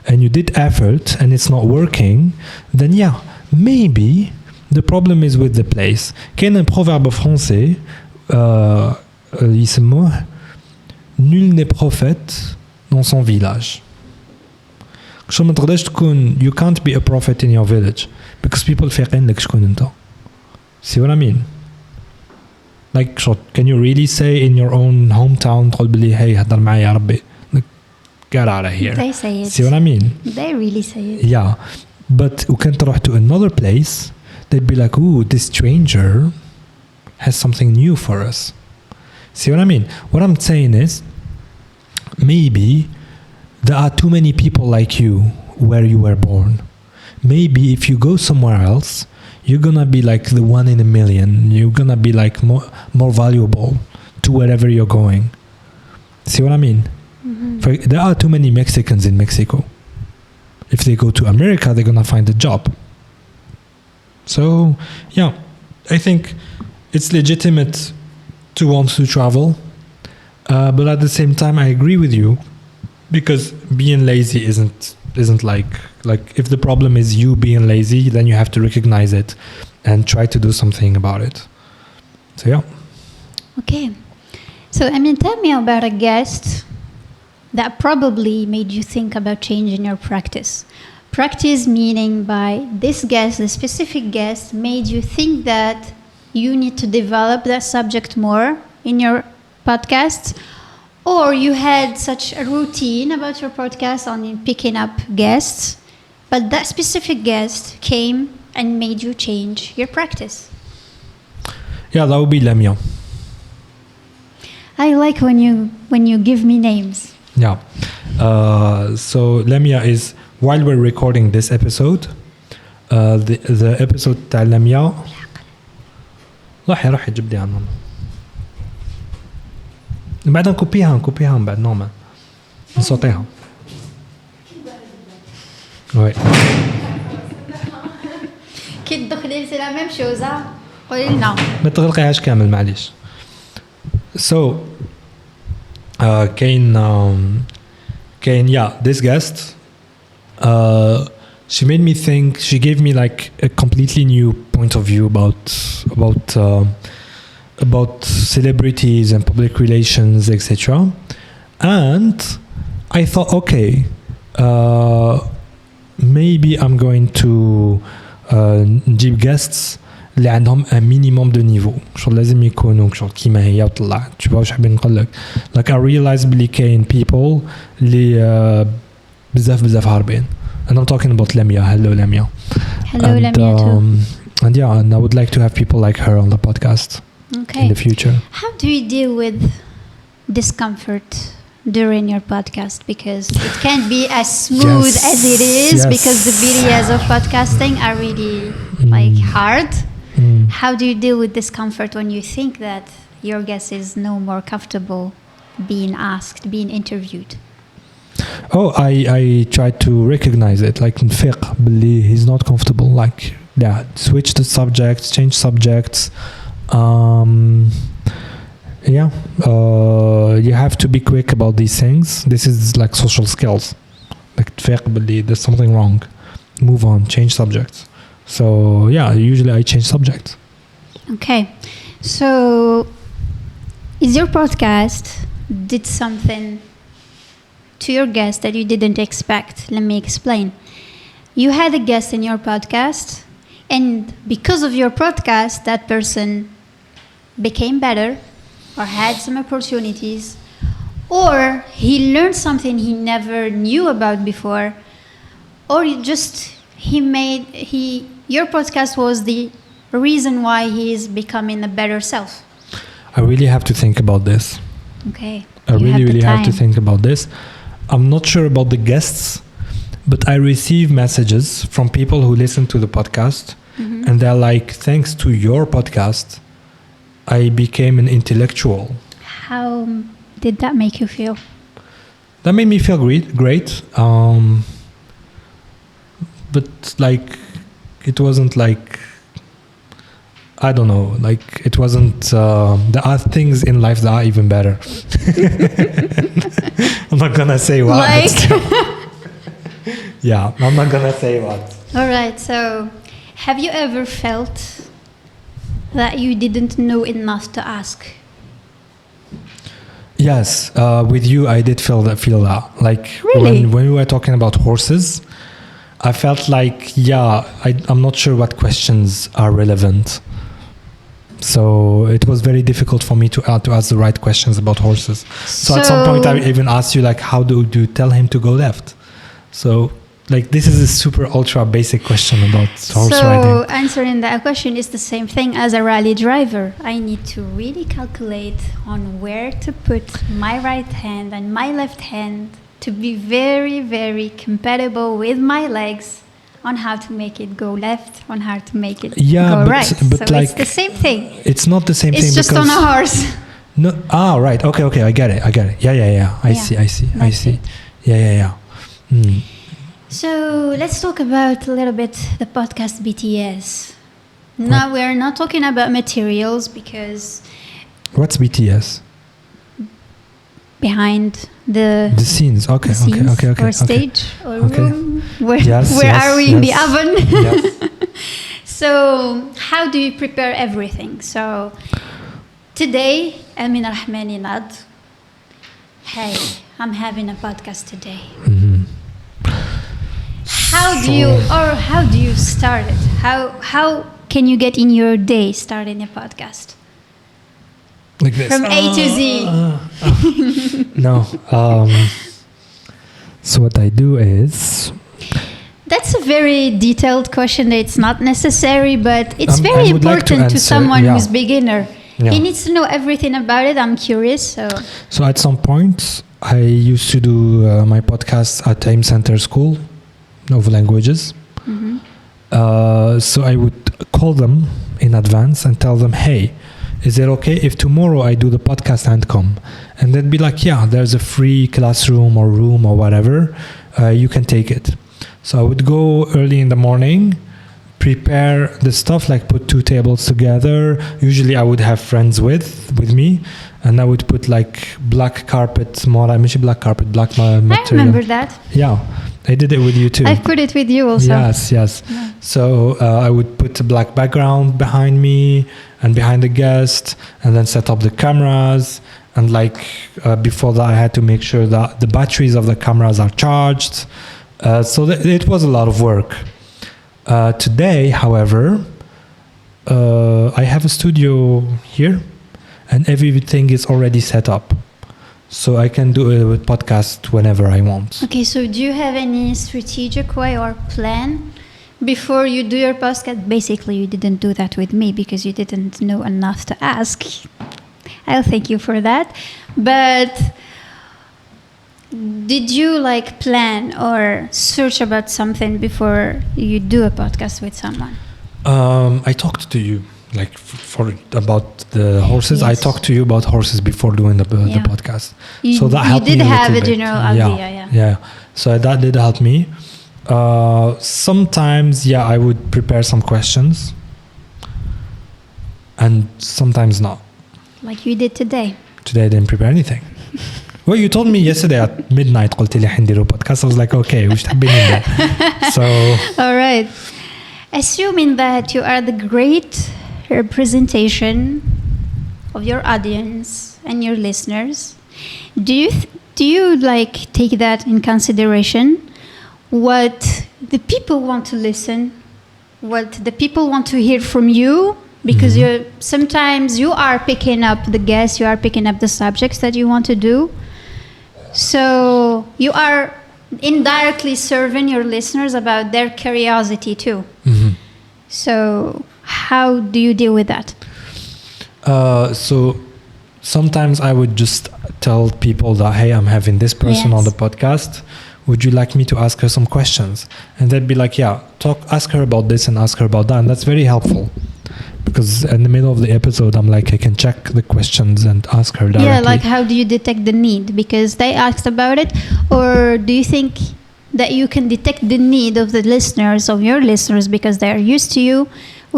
and you did effort and it's not working, then yeah, maybe the problem is with the place. كاين un proverbe français يسموه nul n'est prophète dans son village. شو ما تقدرش تكون, you can't be a prophet in your village because people فايقين لك شكون انت. See what I mean? Like, can you really say in your own hometown تقول بلي hey هدر معي يا ربي, like, get out of here. They say it. See what I mean? They really say it. Yeah, but وكان تروح to another place, they'd be like, ooh, this stranger has something new for us. See what I mean? What I'm saying is, maybe there are too many people like you where you were born. Maybe if you go somewhere else, you're gonna be like the one in a million. You're gonna be like more valuable to wherever you're going. See what I mean? Mm-hmm. There are too many Mexicans in Mexico. If they go to America, they're gonna find a job. So, yeah, I think it's legitimate to want to travel, but at the same time, I agree with you, because being lazy isn't like if the problem is you being lazy, then you have to recognize it and try to do something about it. So yeah. Okay. So Amine, tell me about a guest that probably made you think about changing your practice. Practice meaning by this guest, the specific guest, made you think that you need to develop that subject more in your podcast, or you had such a routine about your podcast on picking up guests, but that specific guest came and made you change your practice. Yeah, that would be Lamia. I like when you give me names. Yeah. So Lamia is, while we're recording this episode, the episode تاع Lamia. روحي جيب لي عنهم. بعد نكوبيها من بعد نورمال. نصوتيها. Ouais. كي تدخلي سي لا ميم شوز قولي لنا. ما تغلقيهاش كامل معليش. So كاين yeah, this guest she made me think, she gave me like a completely new point of view about celebrities and public relations, etc. And I thought, okay, maybe I'm going to نجيب guests اللي عندهم un minimum de niveau. شغل لازم يكونوا شغل كيما هي وطلع. tu vois واش حابين نقول لك. Like I realized بلي كاين people اللي بزاف هاربين. And I'm talking about Lamia. Hello, Lamia. Hello, Lamia too. And yeah, and I would like to have people like her on the podcast in the future. How do you deal with discomfort during your podcast? Because it can't be as smooth as it is, because the videos of podcasting are really like hard. How do you deal with discomfort when you think that your guest is no more comfortable being asked, being interviewed? Oh, I try to recognize it, like in fiqh, باللي he's not comfortable, like switch the subjects, change subjects. You have to be quick about these things. This is like social skills, like fiqh باللي there's something wrong, move on, change subjects. So usually I change subjects. Okay, so is your podcast did something to your guest that you didn't expect? Let me explain. You had a guest in your podcast, and because of your podcast, that person became better or had some opportunities, or he learned something he never knew about before, or your podcast was the reason why he is becoming a better self. I really have to think about this. Okay. I really have to think about this. I'm not sure about the guests, but I receive messages from people who listen to the podcast, and they're like, thanks to your podcast, I became an intellectual. How did that make you feel? That made me feel great. But like, it wasn't like, I don't know, like it wasn't, there are things in life that are even better. I'm not gonna say what. Like? I'm not gonna say what. All right, so have you ever felt that you didn't know enough to ask? Yes, with you I did feel that. Like really? when we were talking about horses, I felt like, I'm not sure what questions are relevant. So it was very difficult for me to ask the right questions about horses. So at some point I even asked you, like, how do you tell him to go left? So like, this is a super ultra basic question about horse riding. So answering that question is the same thing as a rally driver. I need to really calculate on where to put my right hand and my left hand to be very, very compatible with my legs on how to make it go left, on how to make it go right. But so like, it's the same thing. It's not the same thing. It's just on a horse. No. Right. Okay. I get it. Yeah. I see. Yeah. So let's talk about a little bit the podcast BTS. Now we're not talking about materials because... What's BTS? Behind the scenes. Okay. Or stage or room. Where are we in the oven? Yes. So how do you prepare everything? So today, Amine Rahmani Nad. Hey, I'm having a podcast today. How do you start it? How can you get in your day starting a podcast? Like this. From A to Z. No. So what I do is... That's a very detailed question. It's not necessary, but it's I very would like to important answer, to someone who's beginner. Yeah. He needs to know everything about it. I'm curious. So at some point, I used to do my podcast at Aim Center School of Languages. So I would call them in advance and tell them, hey, is it okay if tomorrow I do the podcast and come? And they'd be like, yeah, there's a free classroom or room or whatever. You can take it. So I would go early in the morning, prepare the stuff, like put 2 tables together. Usually I would have friends with me, and I would put like black carpet, black material. I remember that. Yeah, I did it with you too. I've put it with you also. Yes. Yeah. So I would put a black background behind me and behind the guest, and then set up the cameras. And like before that, I had to make sure that the batteries of the cameras are charged. So it was a lot of work. Today, however, I have a studio here, and everything is already set up. So I can do a podcast whenever I want. Okay, so do you have any strategic way or plan before you do your podcast? Basically, you didn't do that with me because you didn't know enough to ask. I'll thank you for that. But did you plan or search about something before you do a podcast with someone? I talked to you like for about the horses. I Yes. talked to you about horses before doing the Yeah. podcast. You, So that you helped did me a have a little bit. general idea, Yeah. So that did help me. Sometimes, I would prepare some questions, and sometimes not. like you did today. Today I didn't prepare anything. Well, you told me yesterday at midnight قلت لي حنديروا podcast. I was like, okay, وش تحبين ندير? So All right. Assuming that you are the great representation of your audience and your listeners, do you like take that in consideration? What the people want to listen, what the people want to hear from you, because sometimes you are picking up the guests, you are picking up the subjects that you want to do. So you are indirectly serving your listeners about their curiosity too. So how do you deal with that? So sometimes I would just tell people that, hey, I'm having this person on Yes. the podcast. Would you like me to ask her some questions? And they'd be like, yeah, ask her about this and ask her about that. And that's very helpful. Because in the middle of the episode, I'm like, I can check the questions and ask her directly. Yeah, like how do you detect the need? Because they asked about it. Or do you think that you can detect the need of the listeners, of your listeners, because they are used to you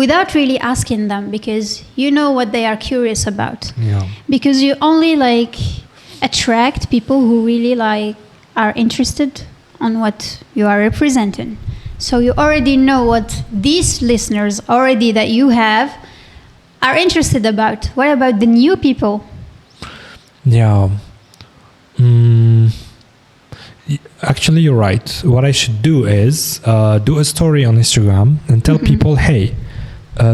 without really asking them, because you know what they are curious about? Yeah. Because you only like attract people who really like are interested on what you are representing. So you already know what these listeners already that you have are interested about. What about the new people? Yeah. Actually, you're right. What I should do is do a story on Instagram and tell people, hey,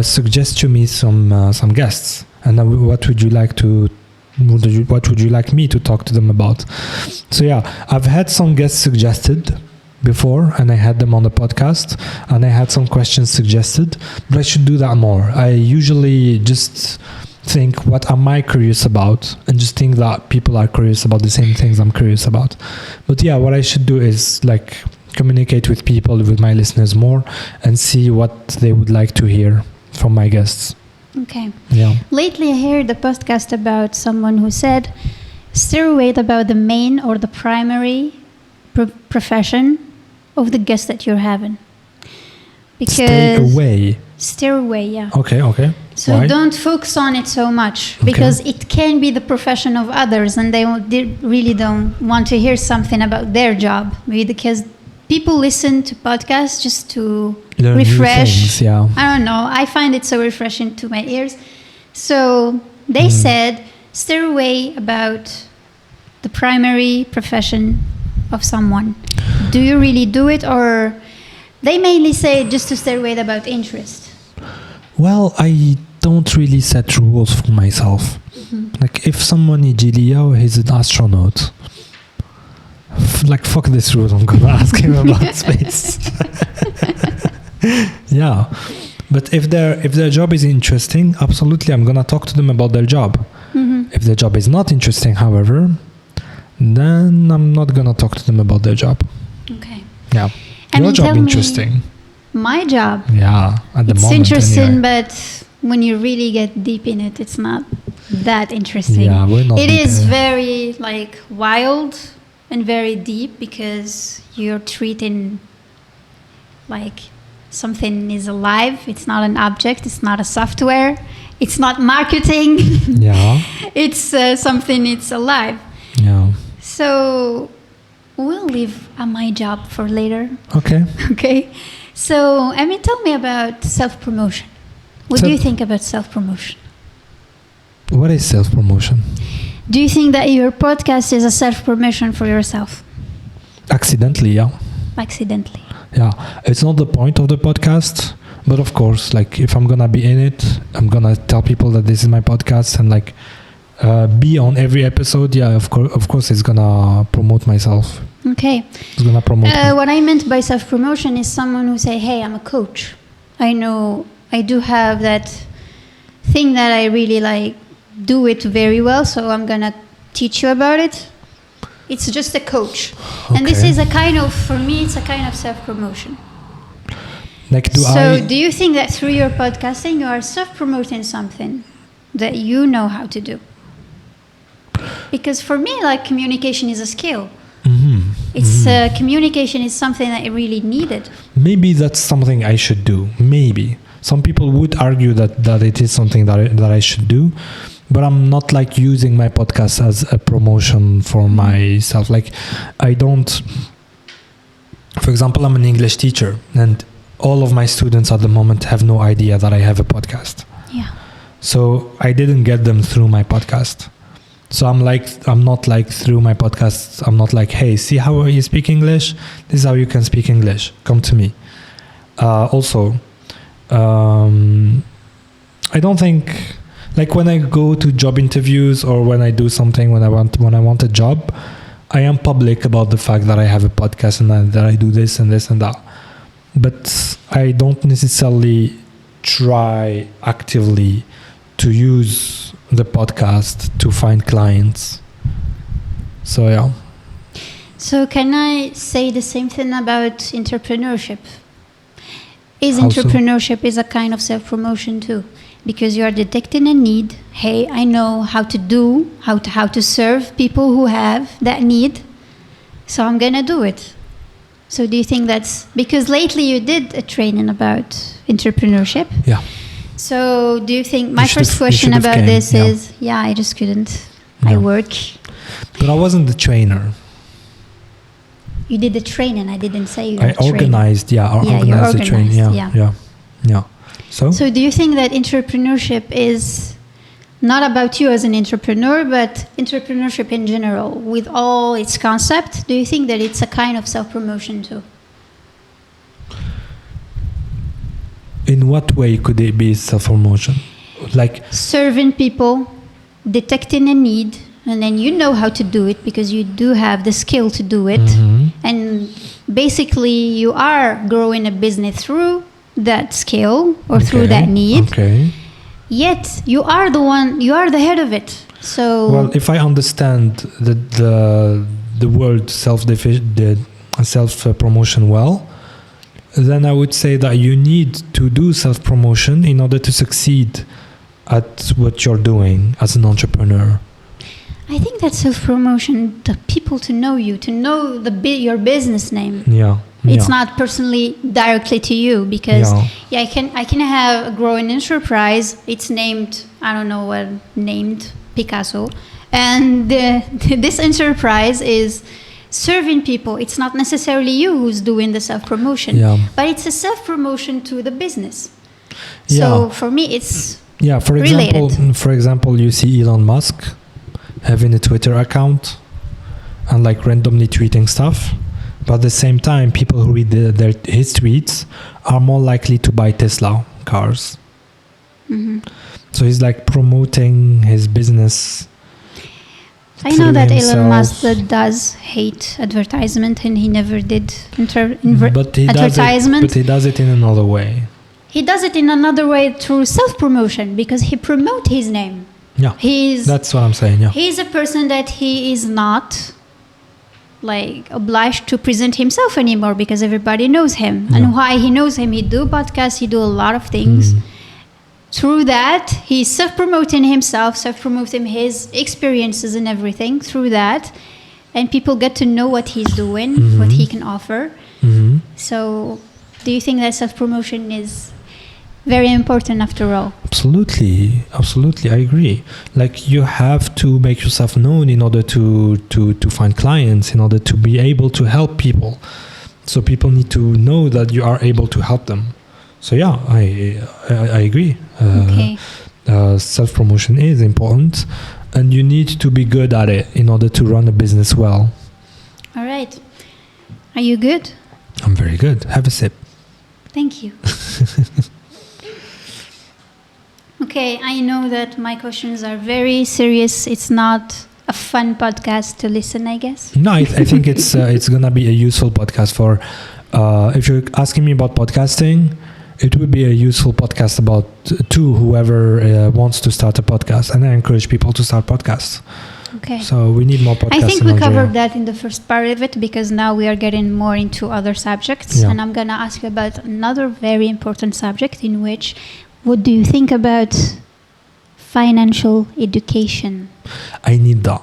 suggest to me some guests, and what would you like me to talk to them about? So I've had some guests suggested before, and I had them on the podcast, and I had some questions suggested, but I should do that more. I usually just think, what am I curious about, and just think that people are curious about the same things I'm curious about. But what I should do is like communicate with people, with my listeners more, and see what they would like to hear from my guests. Okay. Yeah. Lately, I heard a podcast about someone who said, steer away about the main or the primary profession of the guest that you're having. Because Stay away. Steer away, yeah. Okay. So Why? don't focus on it so much, because it can be the profession of others, and they really don't want to hear something about their job. Maybe because people listen to podcasts just to Learn refresh. new things, yeah. I don't know. I find it so refreshing to my ears. So they said, steer away about the primary profession of someone. Do you really do it, or they mainly say just to steer away about interest? Well, I don't really set rules for myself. Like if someone يجي لي, he's an astronaut. Like fuck this rule, I'm gonna ask him about space. Yeah, but if their job is interesting, absolutely, I'm gonna talk to them about their job. If their job is not interesting, however, then I'm not gonna talk to them about their job. Okay. Yeah. I Your mean, job tell me- interesting. My job. Yeah, at the It's moment. interesting, anyway. but when you really get deep in it, it's not that interesting. Yeah, we're not It deep is in it. very like wild and very deep, because you're treating like something is alive. It's not an object. It's not a software. It's not marketing. Yeah. It's something. It's alive. Yeah. So we'll leave my job for later. Okay. Okay. So, tell me about self-promotion. What do you think about self-promotion? What is self-promotion? Do you think that your podcast is a self-promotion for yourself? Accidentally, yeah. Accidentally. Yeah. It's not the point of the podcast, but of course, like if I'm gonna be in it, I'm gonna tell people that this is my podcast, and like be on every episode. Yeah, of course, it's gonna promote myself. Okay. It's gonna promote me. What I meant by self-promotion is someone who say, hey, I'm a coach. I know I do have that thing that I really like, do it very well, so I'm gonna teach you about it. It's just a coach. And this Okay. is a kind of, for me, it's a kind of self-promotion. Like, do you think that through your podcasting you are self-promoting something that you know how to do? Because for me, like, communication is a skill. Communication is something that I really needed. Maybe that's something I should do. Maybe some people would argue that it is something that I should do, but I'm not like using my podcast as a promotion for myself. Like, I don't. For example, I'm an English teacher, and all of my students at the moment have no idea that I have a podcast. Yeah. So I didn't get them through my podcast. So I'm not like through my podcast, I'm not like, hey, see how you speak English? This is how you can speak English. Come to me. Also, I don't think, like, when I go to job interviews or when I do something, when I want a job, I am public about the fact that I have a podcast and that I do this and this and that. But I don't necessarily try actively to use the podcast to find clients. So yeah. So can I say the same thing about entrepreneurship? Is How so? entrepreneurship is a kind of self-promotion too, because you are detecting a need. Hey, I know how to serve people who have that need, so I'm gonna do it. So do you think that's because lately you did a training about entrepreneurship? Yeah. So do you think my first you question should have about came, this yeah. is, I just couldn't. Yeah. I work. But I wasn't the trainer. You did the training. I didn't say you I did training. organized, you organized the training. organized, Yeah. So do you think that entrepreneurship is not about you as an entrepreneur, but entrepreneurship in general, with all its concept? Do you think that it's a kind of self-promotion too? in what way could it be self-promotion? Like serving people, detecting a need, and then you know how to do it because you do have the skill to do it. Mhm. And basically you are growing a business through that skill or through that need. Okay. Yet you are the head of it. So Well, if I understand the word self-promotion well, then I would say that you need to do self-promotion in order to succeed at what you're doing as an entrepreneur. I think that self-promotion, the people to know you, to know your business name. Yeah. It's not personally directly to you because I can have a growing enterprise. It's named, I don't know what named, Picasso, and this enterprise is serving people. It's not necessarily you who's doing the self-promotion, but it's a self-promotion to the business. So for me, it's For example, you see Elon Musk having a Twitter account and like randomly tweeting stuff. But at the same time, people who read his tweets are more likely to buy Tesla cars. Mm-hmm. So he's like promoting his business. I know that Elon Musk does hate advertisement and he never did advertisement. But he does it in another way. He does it in another way through self-promotion because he promotes his name. Yeah, that's what I'm saying. Yeah, he's a person that he is not like obliged to present himself anymore because everybody knows him. And why he knows him? He do podcasts, he do a lot of things. Through that, he's self-promoting himself, self-promoting his experiences and everything through that. And people get to know what he's doing, what he can offer. So do you think that self-promotion is very important after all? Absolutely, I agree. Like you have to make yourself known in order to find clients, in order to be able to help people. So people need to know that you are able to help them. So yeah, I agree. Self-promotion is important, and you need to be good at it in order to run a business well. All right. Are you good? I'm very good. Have a sip. Thank you. Okay, I know that my questions are very serious. It's not a fun podcast to listen, I guess. No, I think it's gonna be a useful podcast for. If you're asking me about podcasting, it would be a useful podcast about to whoever wants to start a podcast, and I encourage people to start podcasts. Okay. So we need more podcasts I think in we Algeria. covered that in the first part of it because now we are getting more into other subjects. Yeah. And I'm going to ask you about another very important subject in which, what do you think about financial education? I need that.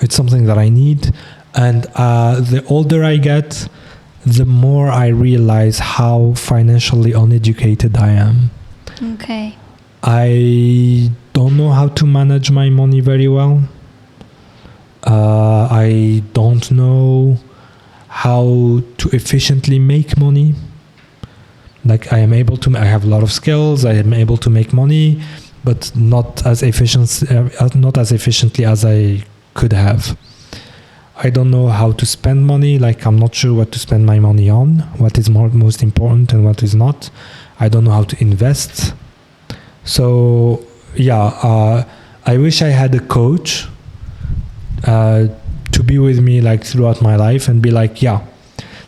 It's something that I need. And the older I get, the more I realize how financially uneducated I am. Okay. I don't know how to manage my money very well. I don't know how to efficiently make money. Like I have a lot of skills. I am able to make money, but not as efficiently as I could have. I don't know how to spend money. Like I'm not sure what to spend my money on, what is most important and what is not. I don't know how to invest. So yeah, I wish I had a coach to be with me like throughout my life and be like, yeah,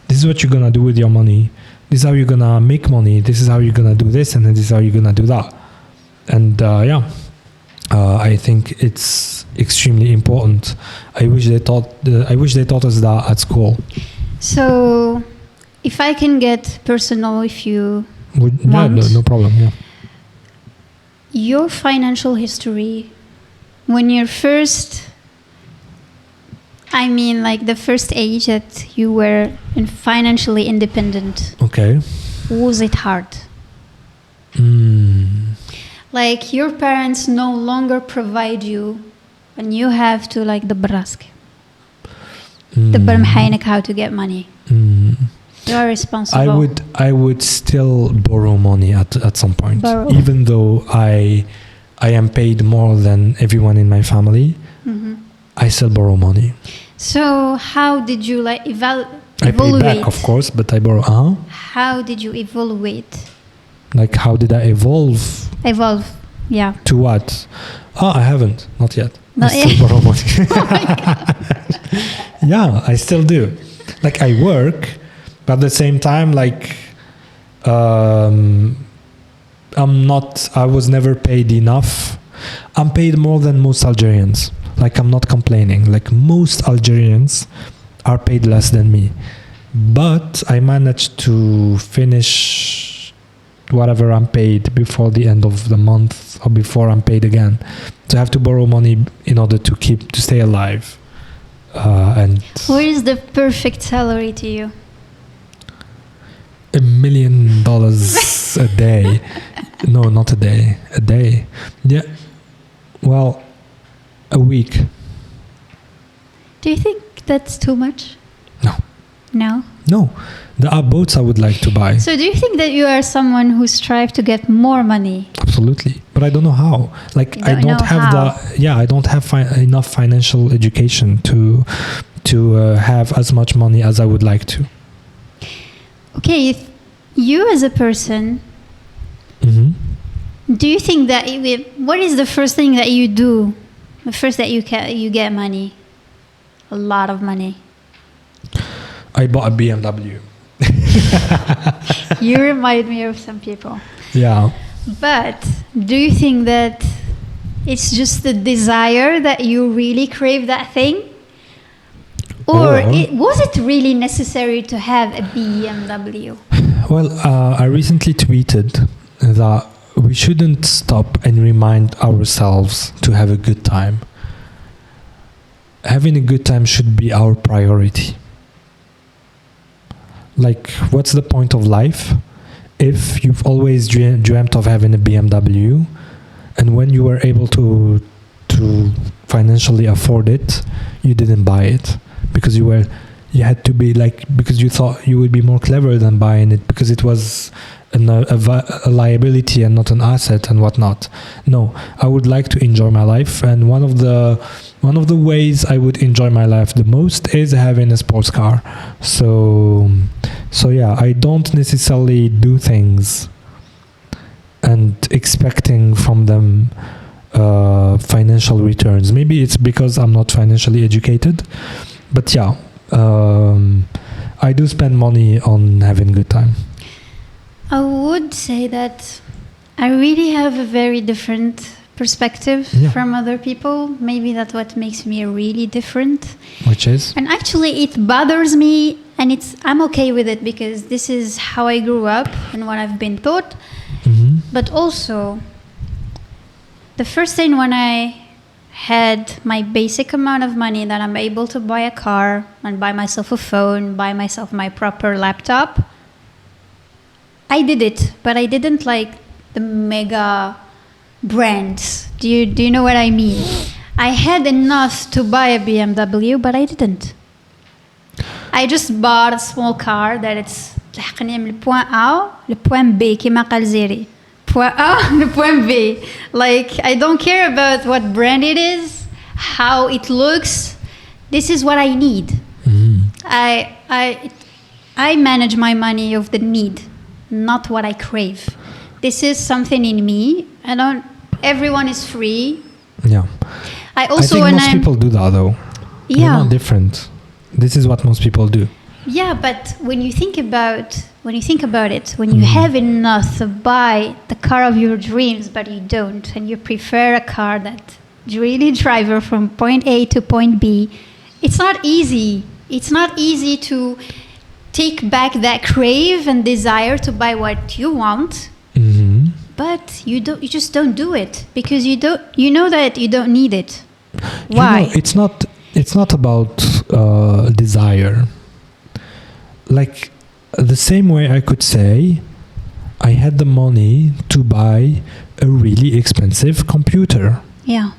this is what you're gonna do with your money. This is how you're gonna make money. This is how you're gonna do this, and then this is how you're gonna do that. And I think it's extremely important. I wish they taught us that at school. So, if I can get personal, if you No problem. Yeah. Your financial history, when you're the first age that you were financially independent. Okay. Was it hard? Like your parents no longer provide you, and you have to like the brask. How to get money. You are responsible. I would still borrow money at some point, Borrow. even though I am paid more than everyone in my family. I still borrow money. So how did you like I evaluate? pay back, of course, but I borrow. How did you evaluate? Like how did I evolve? Yeah. To what? I haven't. Not yet. Not I still yet. borrow money. Yeah, I still do. Like I work, but at the same time, like I was never paid enough. I'm paid more than most Algerians. Like I'm not complaining. Like most Algerians are paid less than me. But I managed to finish whatever I'm paid before the end of the month or before I'm paid again. So I have to borrow money in order to stay alive. And What is the perfect salary to you? $1 million a day. No, not a day. A day. Yeah. Well, a week. Do you think that's too much? No. No? No. There are boats I would like to buy. So do you think that you are someone who strives to get more money? Absolutely. But I don't know how. Like You I don't don't know have how. I don't have enough financial education to have as much money as I would like to. Okay, if you as a person, do you think that what is the first thing that you do? The first that you get money, a lot of money. I bought a BMW. You remind me of some people. Yeah. But do you think that it's just the desire that you really crave that thing? Or was it really necessary to have a BMW? Well, I recently tweeted that we shouldn't stop and remind ourselves to have a good time. Having a good time should be our priority. Like, what's the point of life if you've always dreamt of having a BMW, and when you were able to financially afford it, you didn't buy it because you had to be like, because you thought you would be more clever than buying it because it was a liability and not an asset and whatnot. No, I would like to enjoy my life, and one of the ways I would enjoy my life the most is having a sports car. So yeah, I don't necessarily do things and expecting from them financial returns. Maybe it's because I'm not financially educated, but yeah, I do spend money on having a good time. I would say that I really have a very different perspective Yeah. from other people. Maybe that's what makes me really different. Which is? And actually, it bothers me, and I'm okay with it because this is how I grew up and what I've been taught. Mhm. But also, the first thing when I had my basic amount of money that I'm able to buy a car and buy myself a phone, buy myself my proper laptop, I did it, but I didn't like the mega brands. Do you know what I mean? I had enough to buy a BMW, but I didn't. I just bought a small car that it's تلحقني من point A le point B كما قال زيري. Point A le point B. Like I don't care about what brand it is, how it looks. This is what I need. Mhm. I manage my money of the need, not what I crave. This is something in me. Everyone is free. Yeah. I also think when most people do that though. We're yeah. not different. This is what most people do. Yeah, but when you think about it, when you have enough to buy the car of your dreams, but you don't, and you prefer a car that really drives you from point A to point B, it's not easy. It's not easy to take back that crave and desire to buy what you want, Mhm. but you just don't do it because you know that you don't need it. Why? You know, it's not about desire. Like the same way I could say I had the money to buy a really expensive computer, Yeah.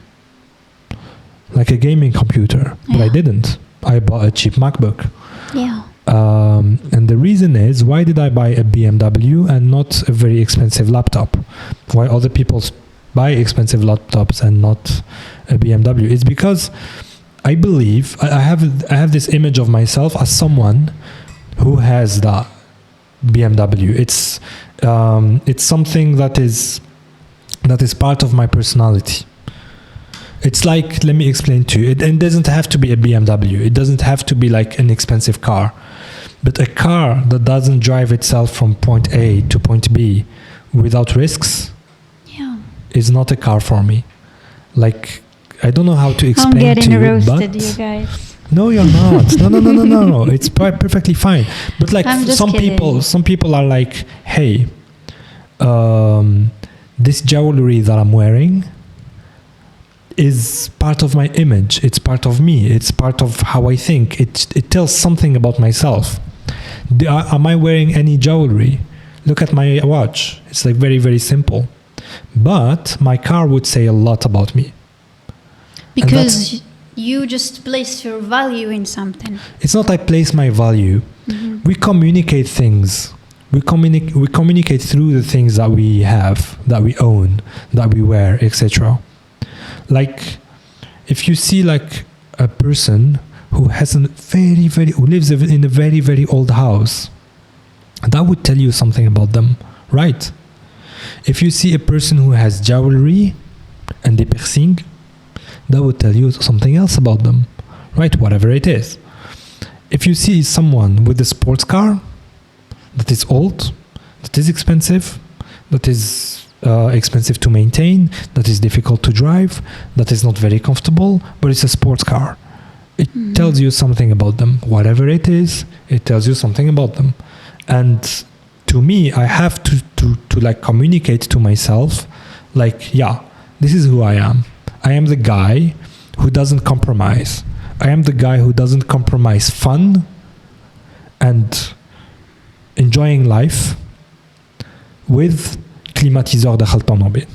like a gaming computer, but I Yeah. didn't. I bought a cheap MacBook. Yeah. And the reason is, why did I buy a BMW and not a very expensive laptop? Why other people buy expensive laptops and not a BMW? It's because I believe I have this image of myself as someone who has that BMW. It's something that is part of my personality. It's like, let me explain to you. It doesn't have to be a BMW. It doesn't have to be like an expensive car. But a car that doesn't drive itself from point A to point B without risks Yeah. is not a car for me. Like, I don't know how to I'm explain getting to you, roasted, but you guys. no, you're not. No. It's perfectly fine. But like I'm just some kidding. people are like, hey, this jewelry that I'm wearing is part of my image. It's part of me. It's part of how I think. It tells something about myself. Am I wearing any jewelry? Look at my watch. It's like very, very simple. But my car would say a lot about me. Because you just place your value in something. It's not I place my value. We communicate things. We communicate through the things that we have, that we own, that we wear, etc. Like, if you see like a person who who lives in a very, very old house, that would tell you something about them, right? If you see a person who has jewelry and des piercings, that would tell you something else about them, right? Whatever it is. If you see someone with a sports car that is old, that is expensive, that is expensive to maintain, that is difficult to drive, that is not very comfortable, but it's a sports car. It tells you something about them. Whatever it is, it tells you something about them. And to me, I have to like communicate to myself, like, yeah, this is who I am. I am the guy who doesn't compromise. I am the guy who doesn't compromise fun and enjoying life with climatiseur داخل طوموبيل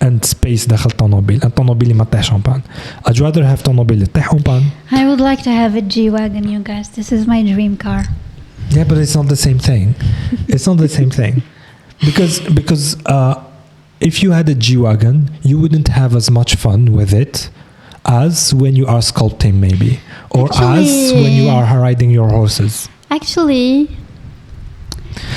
and space داخل طوموبيل and طوموبيل اللي ما تطيحش en panne. I'd rather have طوموبيل اللي تطيح en panne. I would like to have a G-Wagon, you guys. This is my dream car. Yeah, but it's not the same thing. It's not the same thing. Because if you had a G-Wagon, you wouldn't have as much fun with it as when you are sculpting maybe. Or as when you are riding your horses. Actually,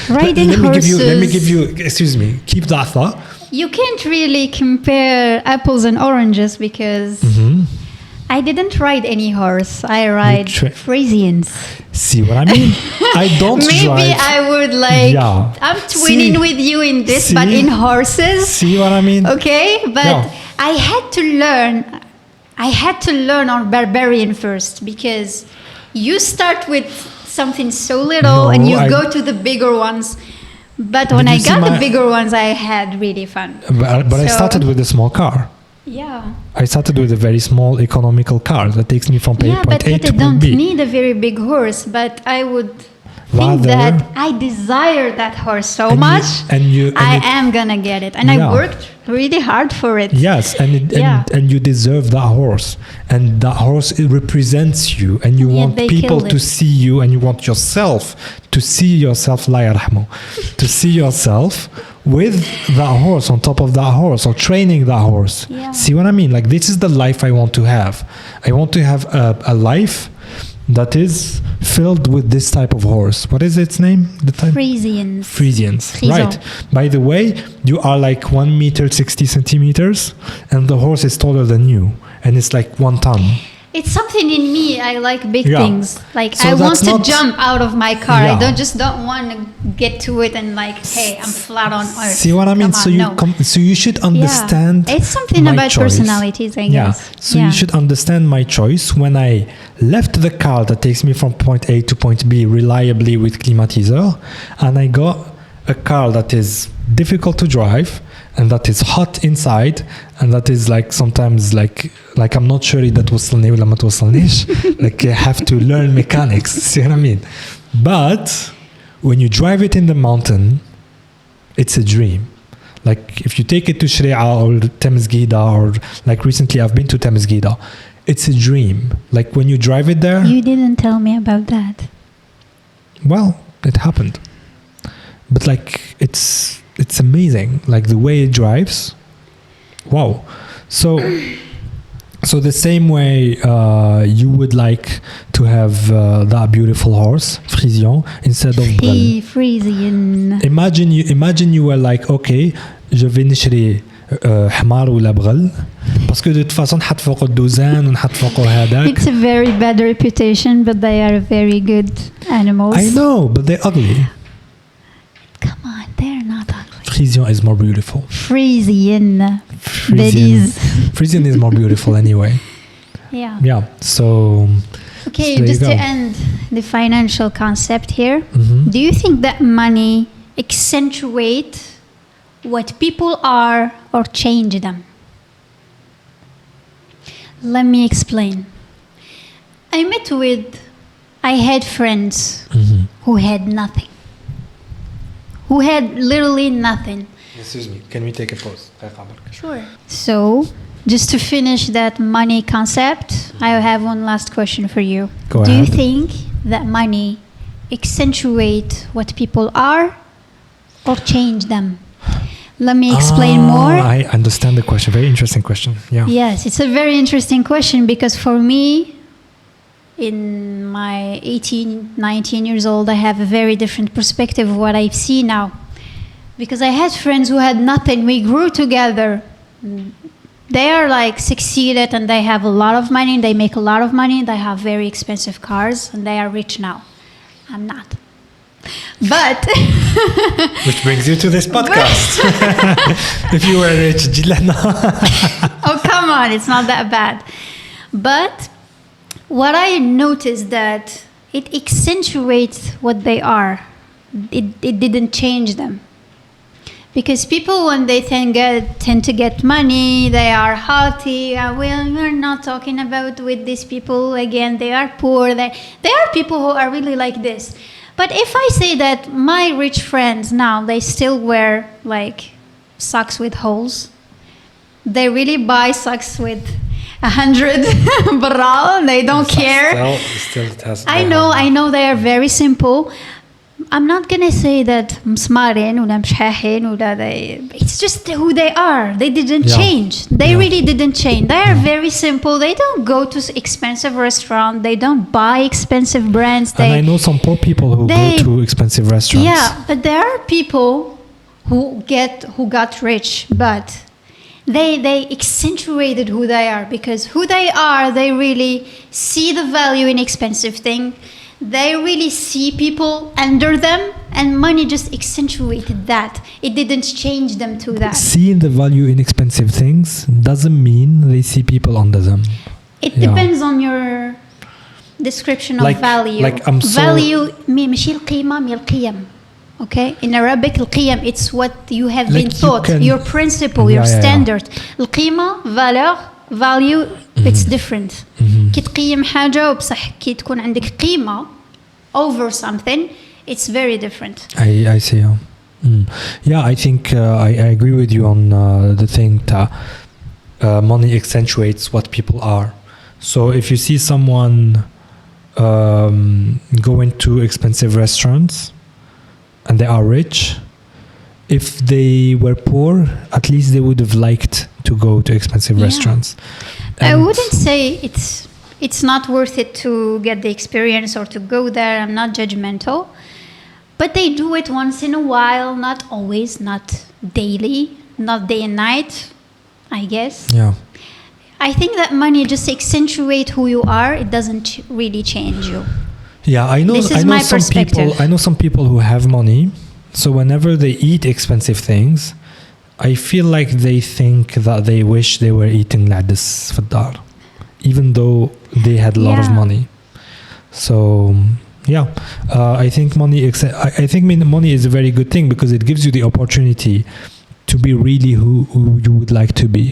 riding horses... Let me give you, excuse me, keep that thought. You can't really compare apples and oranges because I didn't ride any horse. I ride Frisians. See what I mean? I don't Maybe drive. I would like. Yeah. I'm twinning See? with you in this, but See? in horses. See what I mean? Okay, but Yeah. I had to learn. I had to learn on barbarian first because you start with something so little No, and you I- go to the bigger ones. But when Did I you see got the my- bigger ones, I had really fun. But I So- started with a small car. Yeah. I started with a very small economical car that takes me from Yeah, point but A you to point don't B. need a very big horse. But I would think Rather- that I desire that horse so And you- much. and I it- am gonna get it, and Yeah. I worked really hard for it. Yes, Yeah. and you deserve that horse, and that horse it represents you, and you Yeah, want they people killed to it. see you, and you want yourself to see yourself, la yarhamou, to see yourself with that horse on top of that horse or training that horse. Yeah. See what I mean? Like this is the life I want to have. I want to have a life that is filled with this type of horse. What is its name? The type? Frisians. Frisians, Frison. right? By the way, you are like 1 meter 60 centimeters, and the horse is taller than you, and it's like 1 ton. It's something in me. I like big Yeah. things. Like So I want that's to not- jump out of my car. Yeah. I don't want to get to it and like, hey, I'm flat on earth. See what I mean? Come So on, you no. so you should understand. It's something my about choice. personalities, I Yeah. guess. So you should understand my choice when I left the car that takes me from point A to point B reliably with climatizer, and I got a car that is difficult to drive and that is hot inside and that is like sometimes like I'm not sure إذا توصلني ولا ما توصلنيش. Like I have to learn mechanics. See what I mean? But when you drive it in the mountain, it's a dream. Like if you take it to Shreya or Temesgida, or like recently I've been to Temesgida, it's a dream. Like when you drive it there, You didn't tell me about that. well, it happened. But like it's amazing. Like the way it drives. Wow. So the same way you would like to have that beautiful horse, Frisian, instead of Brel. Frisian. Imagine you were like, okay, je vais نشري حمار ولا بغل باسكو de toute façon نحط فوقه الدوزان ونحط فوقه هذاك. It's a very bad reputation, but they are very good animals. I know, but they're ugly. Come on, they're not ugly. Frisian is more beautiful. Frisian. That Frisian, is. Frisian is more beautiful anyway. Yeah. Yeah. So Okay, So there just you to go. end the financial concept here, mhm. do you think that money accentuate what people are or change them? Let me explain. I had friends Mhm. who had nothing. Who had literally nothing. Excuse me. Can we take a pause? Sure. So, just to finish that money concept, I have one last question for you. Go Do you ahead. think that money accentuate what people are or change them? Let me explain more. I understand the question. Very interesting question. Yeah. Yes, it's a very interesting question because for me, in my 18, 19 years old, I have a very different perspective of what I see now. Because I had friends who had nothing. We grew together. They are like succeeded and they have a lot of money. They make a lot of money. They have very expensive cars and they are rich now. I'm not. But Which brings you to this podcast. If you were rich, Jilana. oh, come on, it's not that bad. But what I noticed that it accentuates what they are. It didn't change them. Because people, when they tend to get money, they are haughty. Well, we're not talking about with these people again. They are poor. They are people who are really like this. But if I say that my rich friends now, they still wear like socks with holes. They really buy socks with 100 baral. They don't care. Still it has I know they are very simple. I'm not gonna say that مسمارين ولا مشحاحين ولا it's just who they are. They didn't Yeah. change. They Yeah. really didn't change. They are very simple. They don't go to expensive restaurant. They don't buy expensive brands. And I know some poor people who go they- to expensive restaurants. Yeah, but there are people who got rich, but they accentuated who they are because who they are, they really see the value in expensive thing. they really see people under them, and money just accentuated that. It didn't change them to that. Seeing the value in expensive things doesn't mean they see people under them. It Yeah. depends on your description of Like- value. like I'm so- value ماشي القيمة مي القيم. Okay, in Arabic القيم it's what you have Like been you taught, can- your principle, your Yeah, yeah, yeah. standard. القيمة valeur, value it's different. كي تقيم حاجة وبصح كي تكون عندك قيمة over something, it's very different. I see. Yeah, I think I agree with you on the thing that money accentuates what people are. So if you see someone going to expensive restaurants and they are rich, if they were poor, at least they would have liked to go to expensive Yeah. restaurants. I And- wouldn't say it's not worth it to get the experience or to go there. I'm not judgmental. But they do it once in a while, not always, not daily, not day and night, I guess. Yeah. I think that money just accentuate who you are. It doesn't really change you. Yeah, I know. This is I know my some perspective. people. I know some people who have money, so whenever they eat expensive things, I feel like they think that they wish they were eating ladis في الدار, even though they had a lot of Yeah. money. So yeah, I think money. I think money is a very good thing because it gives you the opportunity to be really who you would like to be.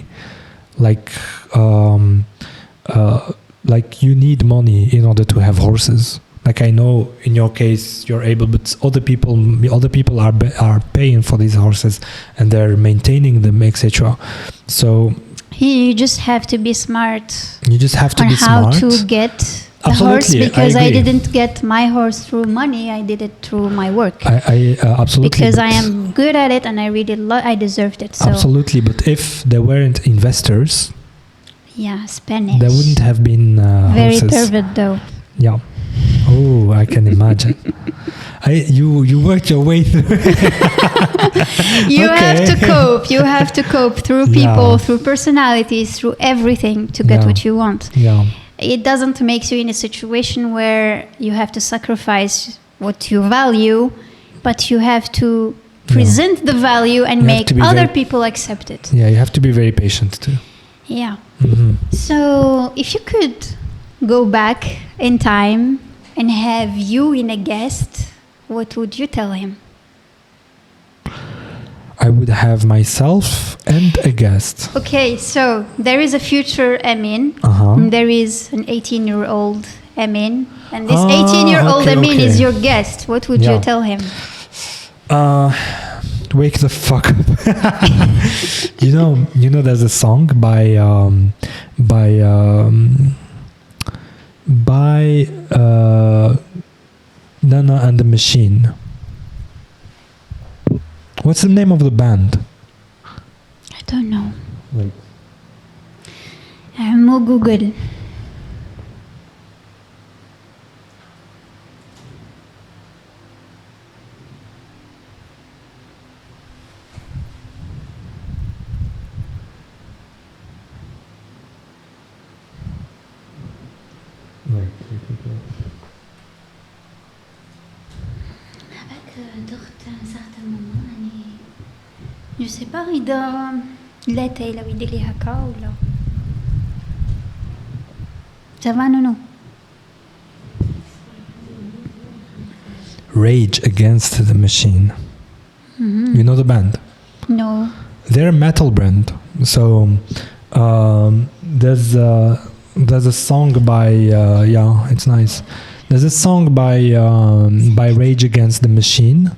Like you need money in order to have horses. Like I know in your case you're able, but other people are paying for these horses and they're maintaining them, etc. So You just have to be smart you just have to on be how smart. to get the horse, Absolutely, I because I agree. didn't get my horse through money. I did it through my work. I absolutely, Because I but- am good at it and I really I deserved it. So absolutely. But if there weren't investors, yeah, Spanish. there wouldn't have been Very horses. pervert though. Yeah. Oh, I can imagine. You worked your way through. You have Okay. to cope. You have to cope through people, Yeah. through personalities, through everything to get Yeah. what you want. Yeah. It doesn't make you in a situation where you have to sacrifice what you value, but you have to present the value and You have make to be other very- people accept it. Yeah, you have to be very patient too. Yeah. Mhm. So if you could go back in time and have you in a guest, what would you tell him? I would have myself and a guest. Okay, so there is a future Amine. Uh-huh. And there is an 18-year-old Amine. And this Ah, 18-year-old okay, Amine okay. is your guest. What would Yeah. you tell him? Wake the fuck up. you know there's a song by Nana and the Machine. What's the name of the band? I don't know. Wait. Mo Google. Je sais pas إذا لا تايلا ويدير لي هكا ولا سافا نو Rage Against the Machine. You know the band? نو They're a metal band. So there's a song by yeah, it's nice. There's a song by Rage Against the Machine,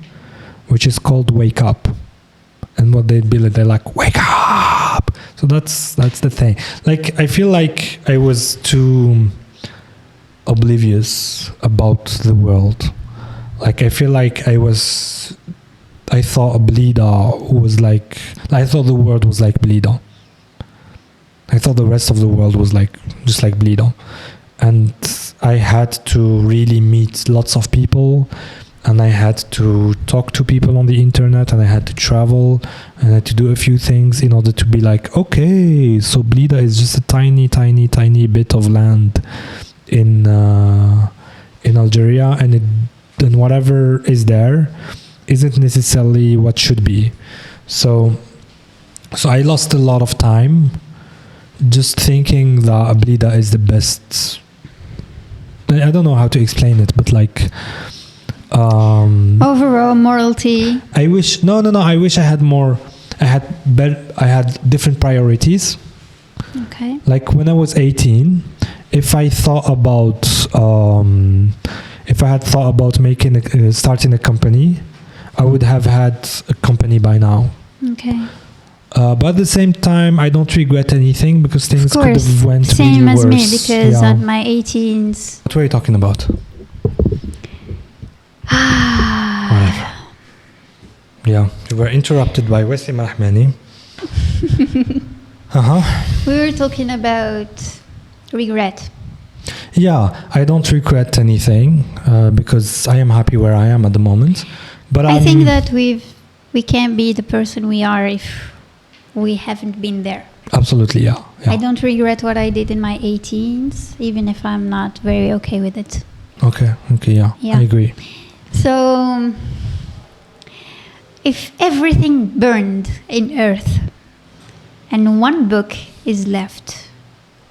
which is called "Wake Up," and what they'd be like, they're like "Wake up." So that's the thing. Like I feel like I was too oblivious about the world. Like I feel like I thought Blida was like, I thought the world was like Blida. I thought the rest of the world was like, just like Blida. And I had to really meet lots of people, and I had to talk to people on the internet, and I had to travel, and I had to do a few things in order to be like, okay, so Blida is just a tiny, tiny, tiny bit of land in Algeria, and whatever is there isn't necessarily what should be. So I lost a lot of time just thinking that Ablida is the best. I don't know how to explain it, but like Overall morality. I wish I wish I had more. I had different priorities. Okay. Like when I was 18, if I thought about starting a company, I would have had a company by now. Okay. But at the same time, I don't regret anything because things Of could course. have went Same really as worse. me, because Yeah. at my 18s. What were you talking about? Whatever. Yeah, we were interrupted by Amine Rahmani. We were talking about regret. Yeah, I don't regret anything because I am happy where I am at the moment. But I think that we can't be the person we are if we haven't been there. Absolutely, yeah. I don't regret what I did in my 18s, even if I'm not very okay with it. Okay, yeah, Yeah. I agree. So, if everything burned in earth and one book is left,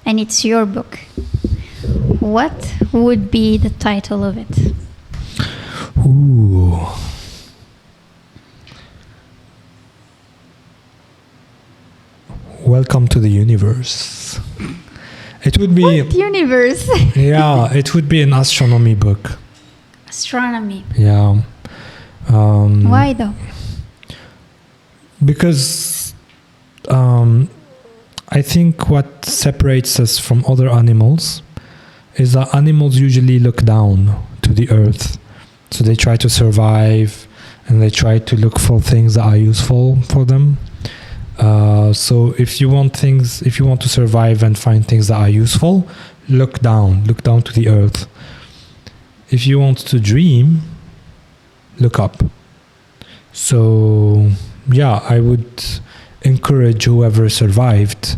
and it's your book, what would be the title of it? Ooh. Welcome to the universe. It would be What universe? yeah, it would be an astronomy book. Astronomy. Yeah. Why though? Because I think what separates us from other animals is that animals usually look down to the earth. So they try to survive and they try to look for things that are useful for them. So if you want to survive and find things that are useful, look down to the earth. If you want to dream, look up. So yeah, I would encourage whoever survived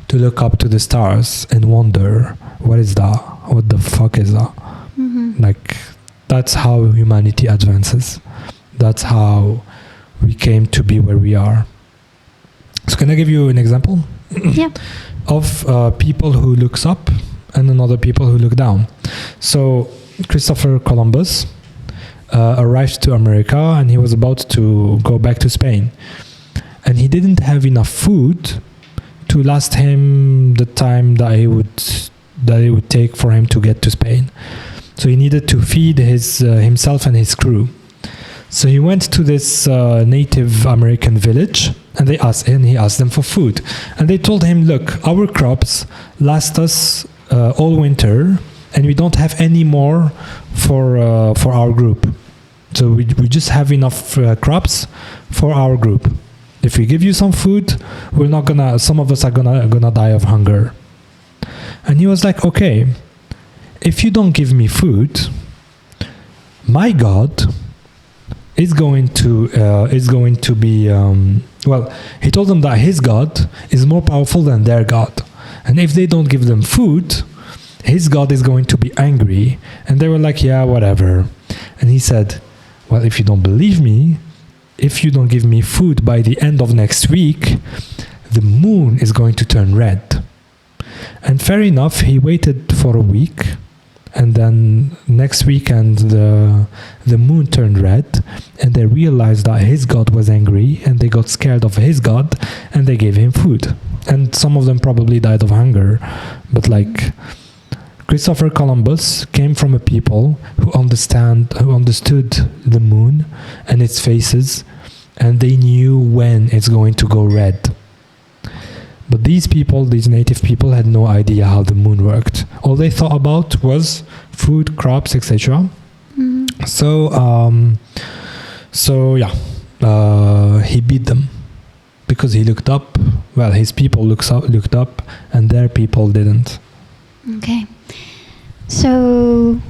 to look up to the stars and wonder, what is that? What the fuck is that? Mm-hmm. Like, that's how humanity advances. That's how we came to be where we are. So can I give you an example? Yeah. Of people who looks up and another people who look down. So Christopher Columbus arrived to America and he was about to go back to Spain. And he didn't have enough food to last him the time that it would take for him to get to Spain. So he needed to feed himself and his crew. So he went to this Native American village and he asked them for food. And they told him, look, our crops last us all winter and we don't have any more for our group. So we just have enough crops for our group. If we give you some food, some of us are gonna die of hunger. And he was like, okay, if you don't give me food, my God is going to be he told them that his God is more powerful than their God, and if they don't give them food, his God is going to be angry. And they were like, yeah, whatever. And he said, well, if you don't believe me, if you don't give me food by the end of next week, the moon is going to turn red. And fair enough, he waited for a week, and then next weekend the moon turned red, and they realized that his God was angry, and they got scared of his God, and they gave him food. And some of them probably died of hunger, but like Christopher Columbus came from a people who understood the moon and its phases, and they knew when it's going to go red. But these native people, had no idea how the moon worked. All they thought about was food, crops, etc. Mm-hmm. He beat them because he looked up. Well, his people looked up, and their people didn't. Okay. So,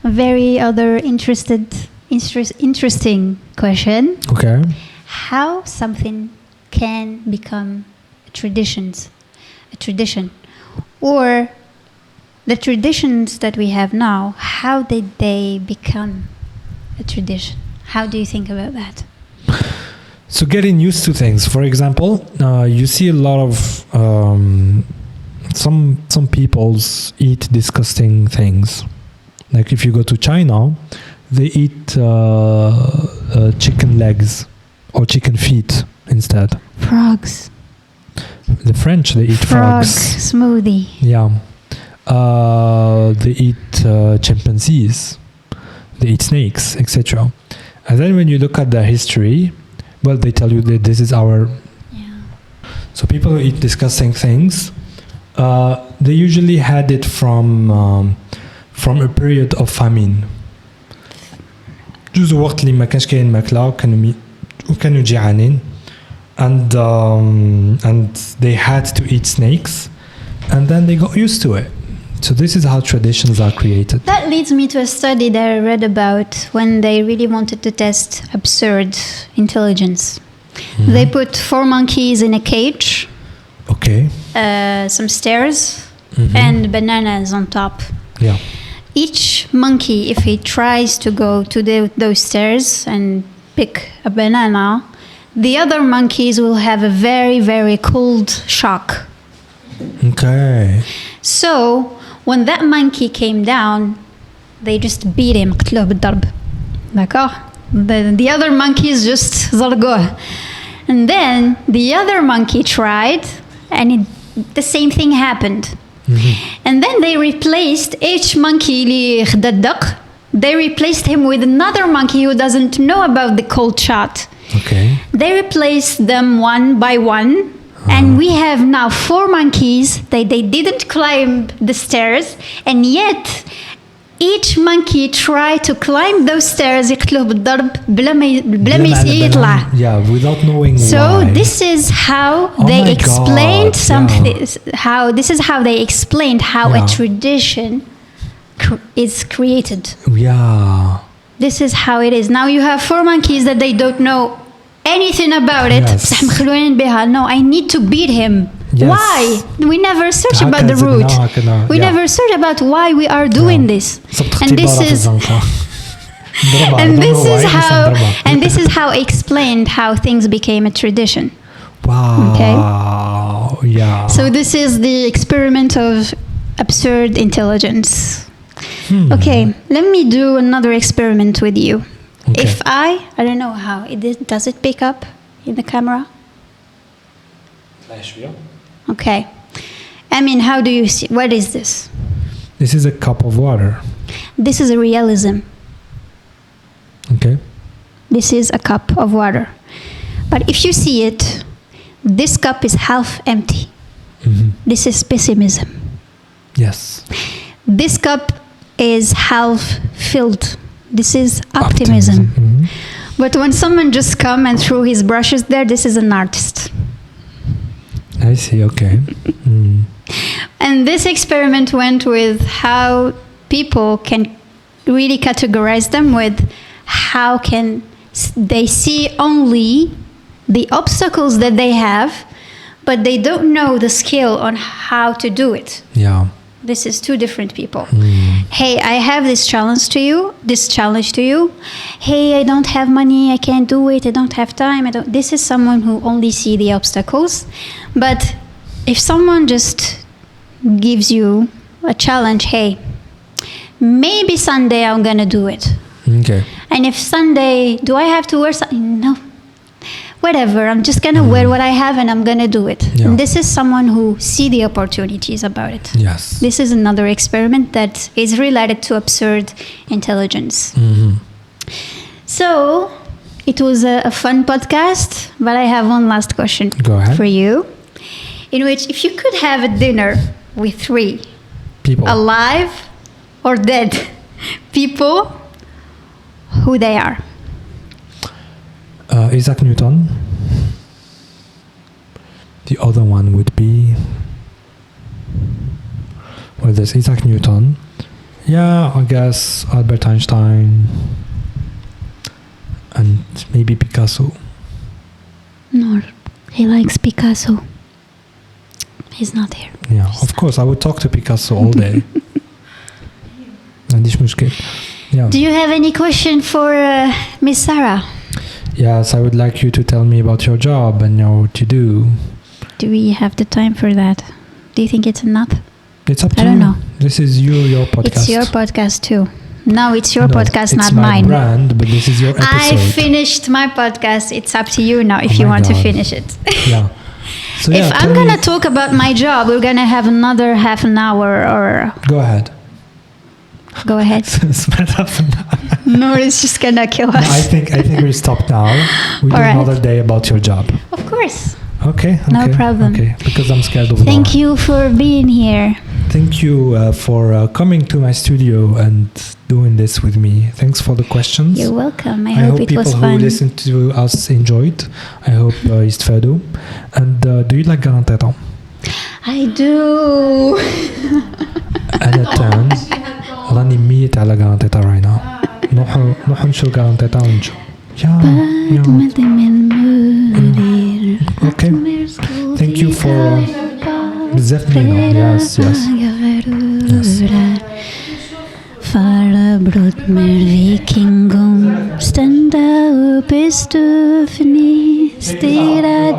a very other interesting question. Okay. How something can become a tradition, or the traditions that we have now, how did they become a tradition? How do you think about that? So getting used to things. For example, you see a lot of some peoples eat disgusting things. Like if you go to China, they eat chicken legs or chicken feet instead. Frogs. The French, they eat Frog frogs. smoothie. Yeah. They eat chimpanzees. They eat snakes, etc. And then when you look at the history, well, they tell you that this is our... Yeah. So people who eat disgusting things, they usually had it from a period of famine. جزء وقت اللي ما كانش كاين ماكلة وكانوا جيعانين and they had to eat snakes and then they got used to it. So this is how traditions are created. That leads me to a study that I read about when they really wanted to test absurd intelligence. Mm-hmm. They put 4 monkeys in a cage, Okay. some stairs, Mhm. and bananas on top. Yeah. Each monkey, if he tries to go to those stairs and pick a banana, the other monkeys will have a very, very cold shock. Okay. So when that monkey came down, they just beat him. قتلوه بالضرب. D'accord? The other monkeys just زرقوه. And then the other monkey tried, and the same thing happened. Mhm. And then they replaced each monkey اللي خدا الدق, they replaced him with another monkey who doesn't know about the cold shot. Okay. They replaced them one by one, and we have now 4 monkeys. They didn't climb the stairs, and yet each monkey tried to climb those stairs يقتلوه بالضرب بلا ما يسقي يطلع. Yeah, without knowing So why. this is how Oh they my explained God, something. yeah. This is how they explained how Yeah. a tradition is created. Yeah. This is how it is. Now you have 4 monkeys that they don't know anything about it. Yes. بصح مخلوين بها. No, I need to beat him. Yes. Why? We never search هكا about the root. هكذا. We Yeah. never search about why we are doing this. صبت And this اختبارات في is الزنقة. نضربها. I and don't this know is why, بس how نضربها. and this is how explained how things became a tradition. Wow. Okay. Yeah. So this is the experiment of absurd intelligence. Okay, let me do another experiment with you. Okay. If I don't know how does it pick up in the camera? Okay. I mean, how do you see? What is this? This is a cup of water. This is a realism. Okay. This is a cup of water. But if you see it, this cup is half empty. Mhm. This is pessimism. Yes. This cup is half filled. This is optimism. Mhm. But when someone just come and threw his brushes there, this is an artist. I see. Okay. Mm. And this experiment went with how people can really categorize them with how can they see only the obstacles that they have, but they don't know the skill on how to do it. Yeah. This is 2 different people. Hey, I have this challenge to you. Hey, I don't have money, I can't do it, I don't have time. This is someone who only see the obstacles. But if someone just gives you a challenge, hey, maybe Sunday I'm gonna do it. Okay. And if Sunday, do I have to wear something? No. Whatever, I'm just gonna wear what I have and I'm gonna do it. Yeah. And this is someone who see the opportunities about it. Yes. This is another experiment that is related to absurd intelligence. Mhm. So, it was a fun podcast, but I have one last question Go ahead. for you. In which, if you could have a dinner with 3 People. alive or dead people, who they are? Isaac Newton. The other one would be. Well, there's Isaac Newton. Yeah, I guess Albert Einstein. And maybe Picasso. No, he likes Picasso. He's not here. Yeah, of course, I would talk to Picasso all day. عنديش مشكل. Yeah. Do you have any question for Miss Sarah? Yes, I would like you to tell me about your job and what you do. Do we have the time for that? Do you think it's enough? It's up to I don't you. know. This is your podcast. It's your podcast too. No, it's your podcast, it's not my mine. brand, but this is your episode. I finished my podcast. It's up to you now if Oh you my want to God. finish it. Yeah. So If yeah, I'm tell gonna me- talk about my job, we're gonna have another half an hour or Go ahead. go ahead. Smart half an hour. No, it's just gonna kill us. I think we stop now. We do All right. another day about your job. Of course. Okay. No problem. Okay, because I'm scared of Thank Laura. you for being here. Thank you for coming to my studio and doing this with me. Thanks for the questions. You're welcome. I I hope hope it was people who fun. listen to us enjoyed. I hope يستفادوا. And do you like Garanteta? I do. أنا تان راني ميت على Garanteta right now. نروحوا نشوف Garanteta ونشوف. Yeah. Okay. Thank you for بزاف منهم. Yes. Farbröt med vikingom, stända upp i stufni, stirra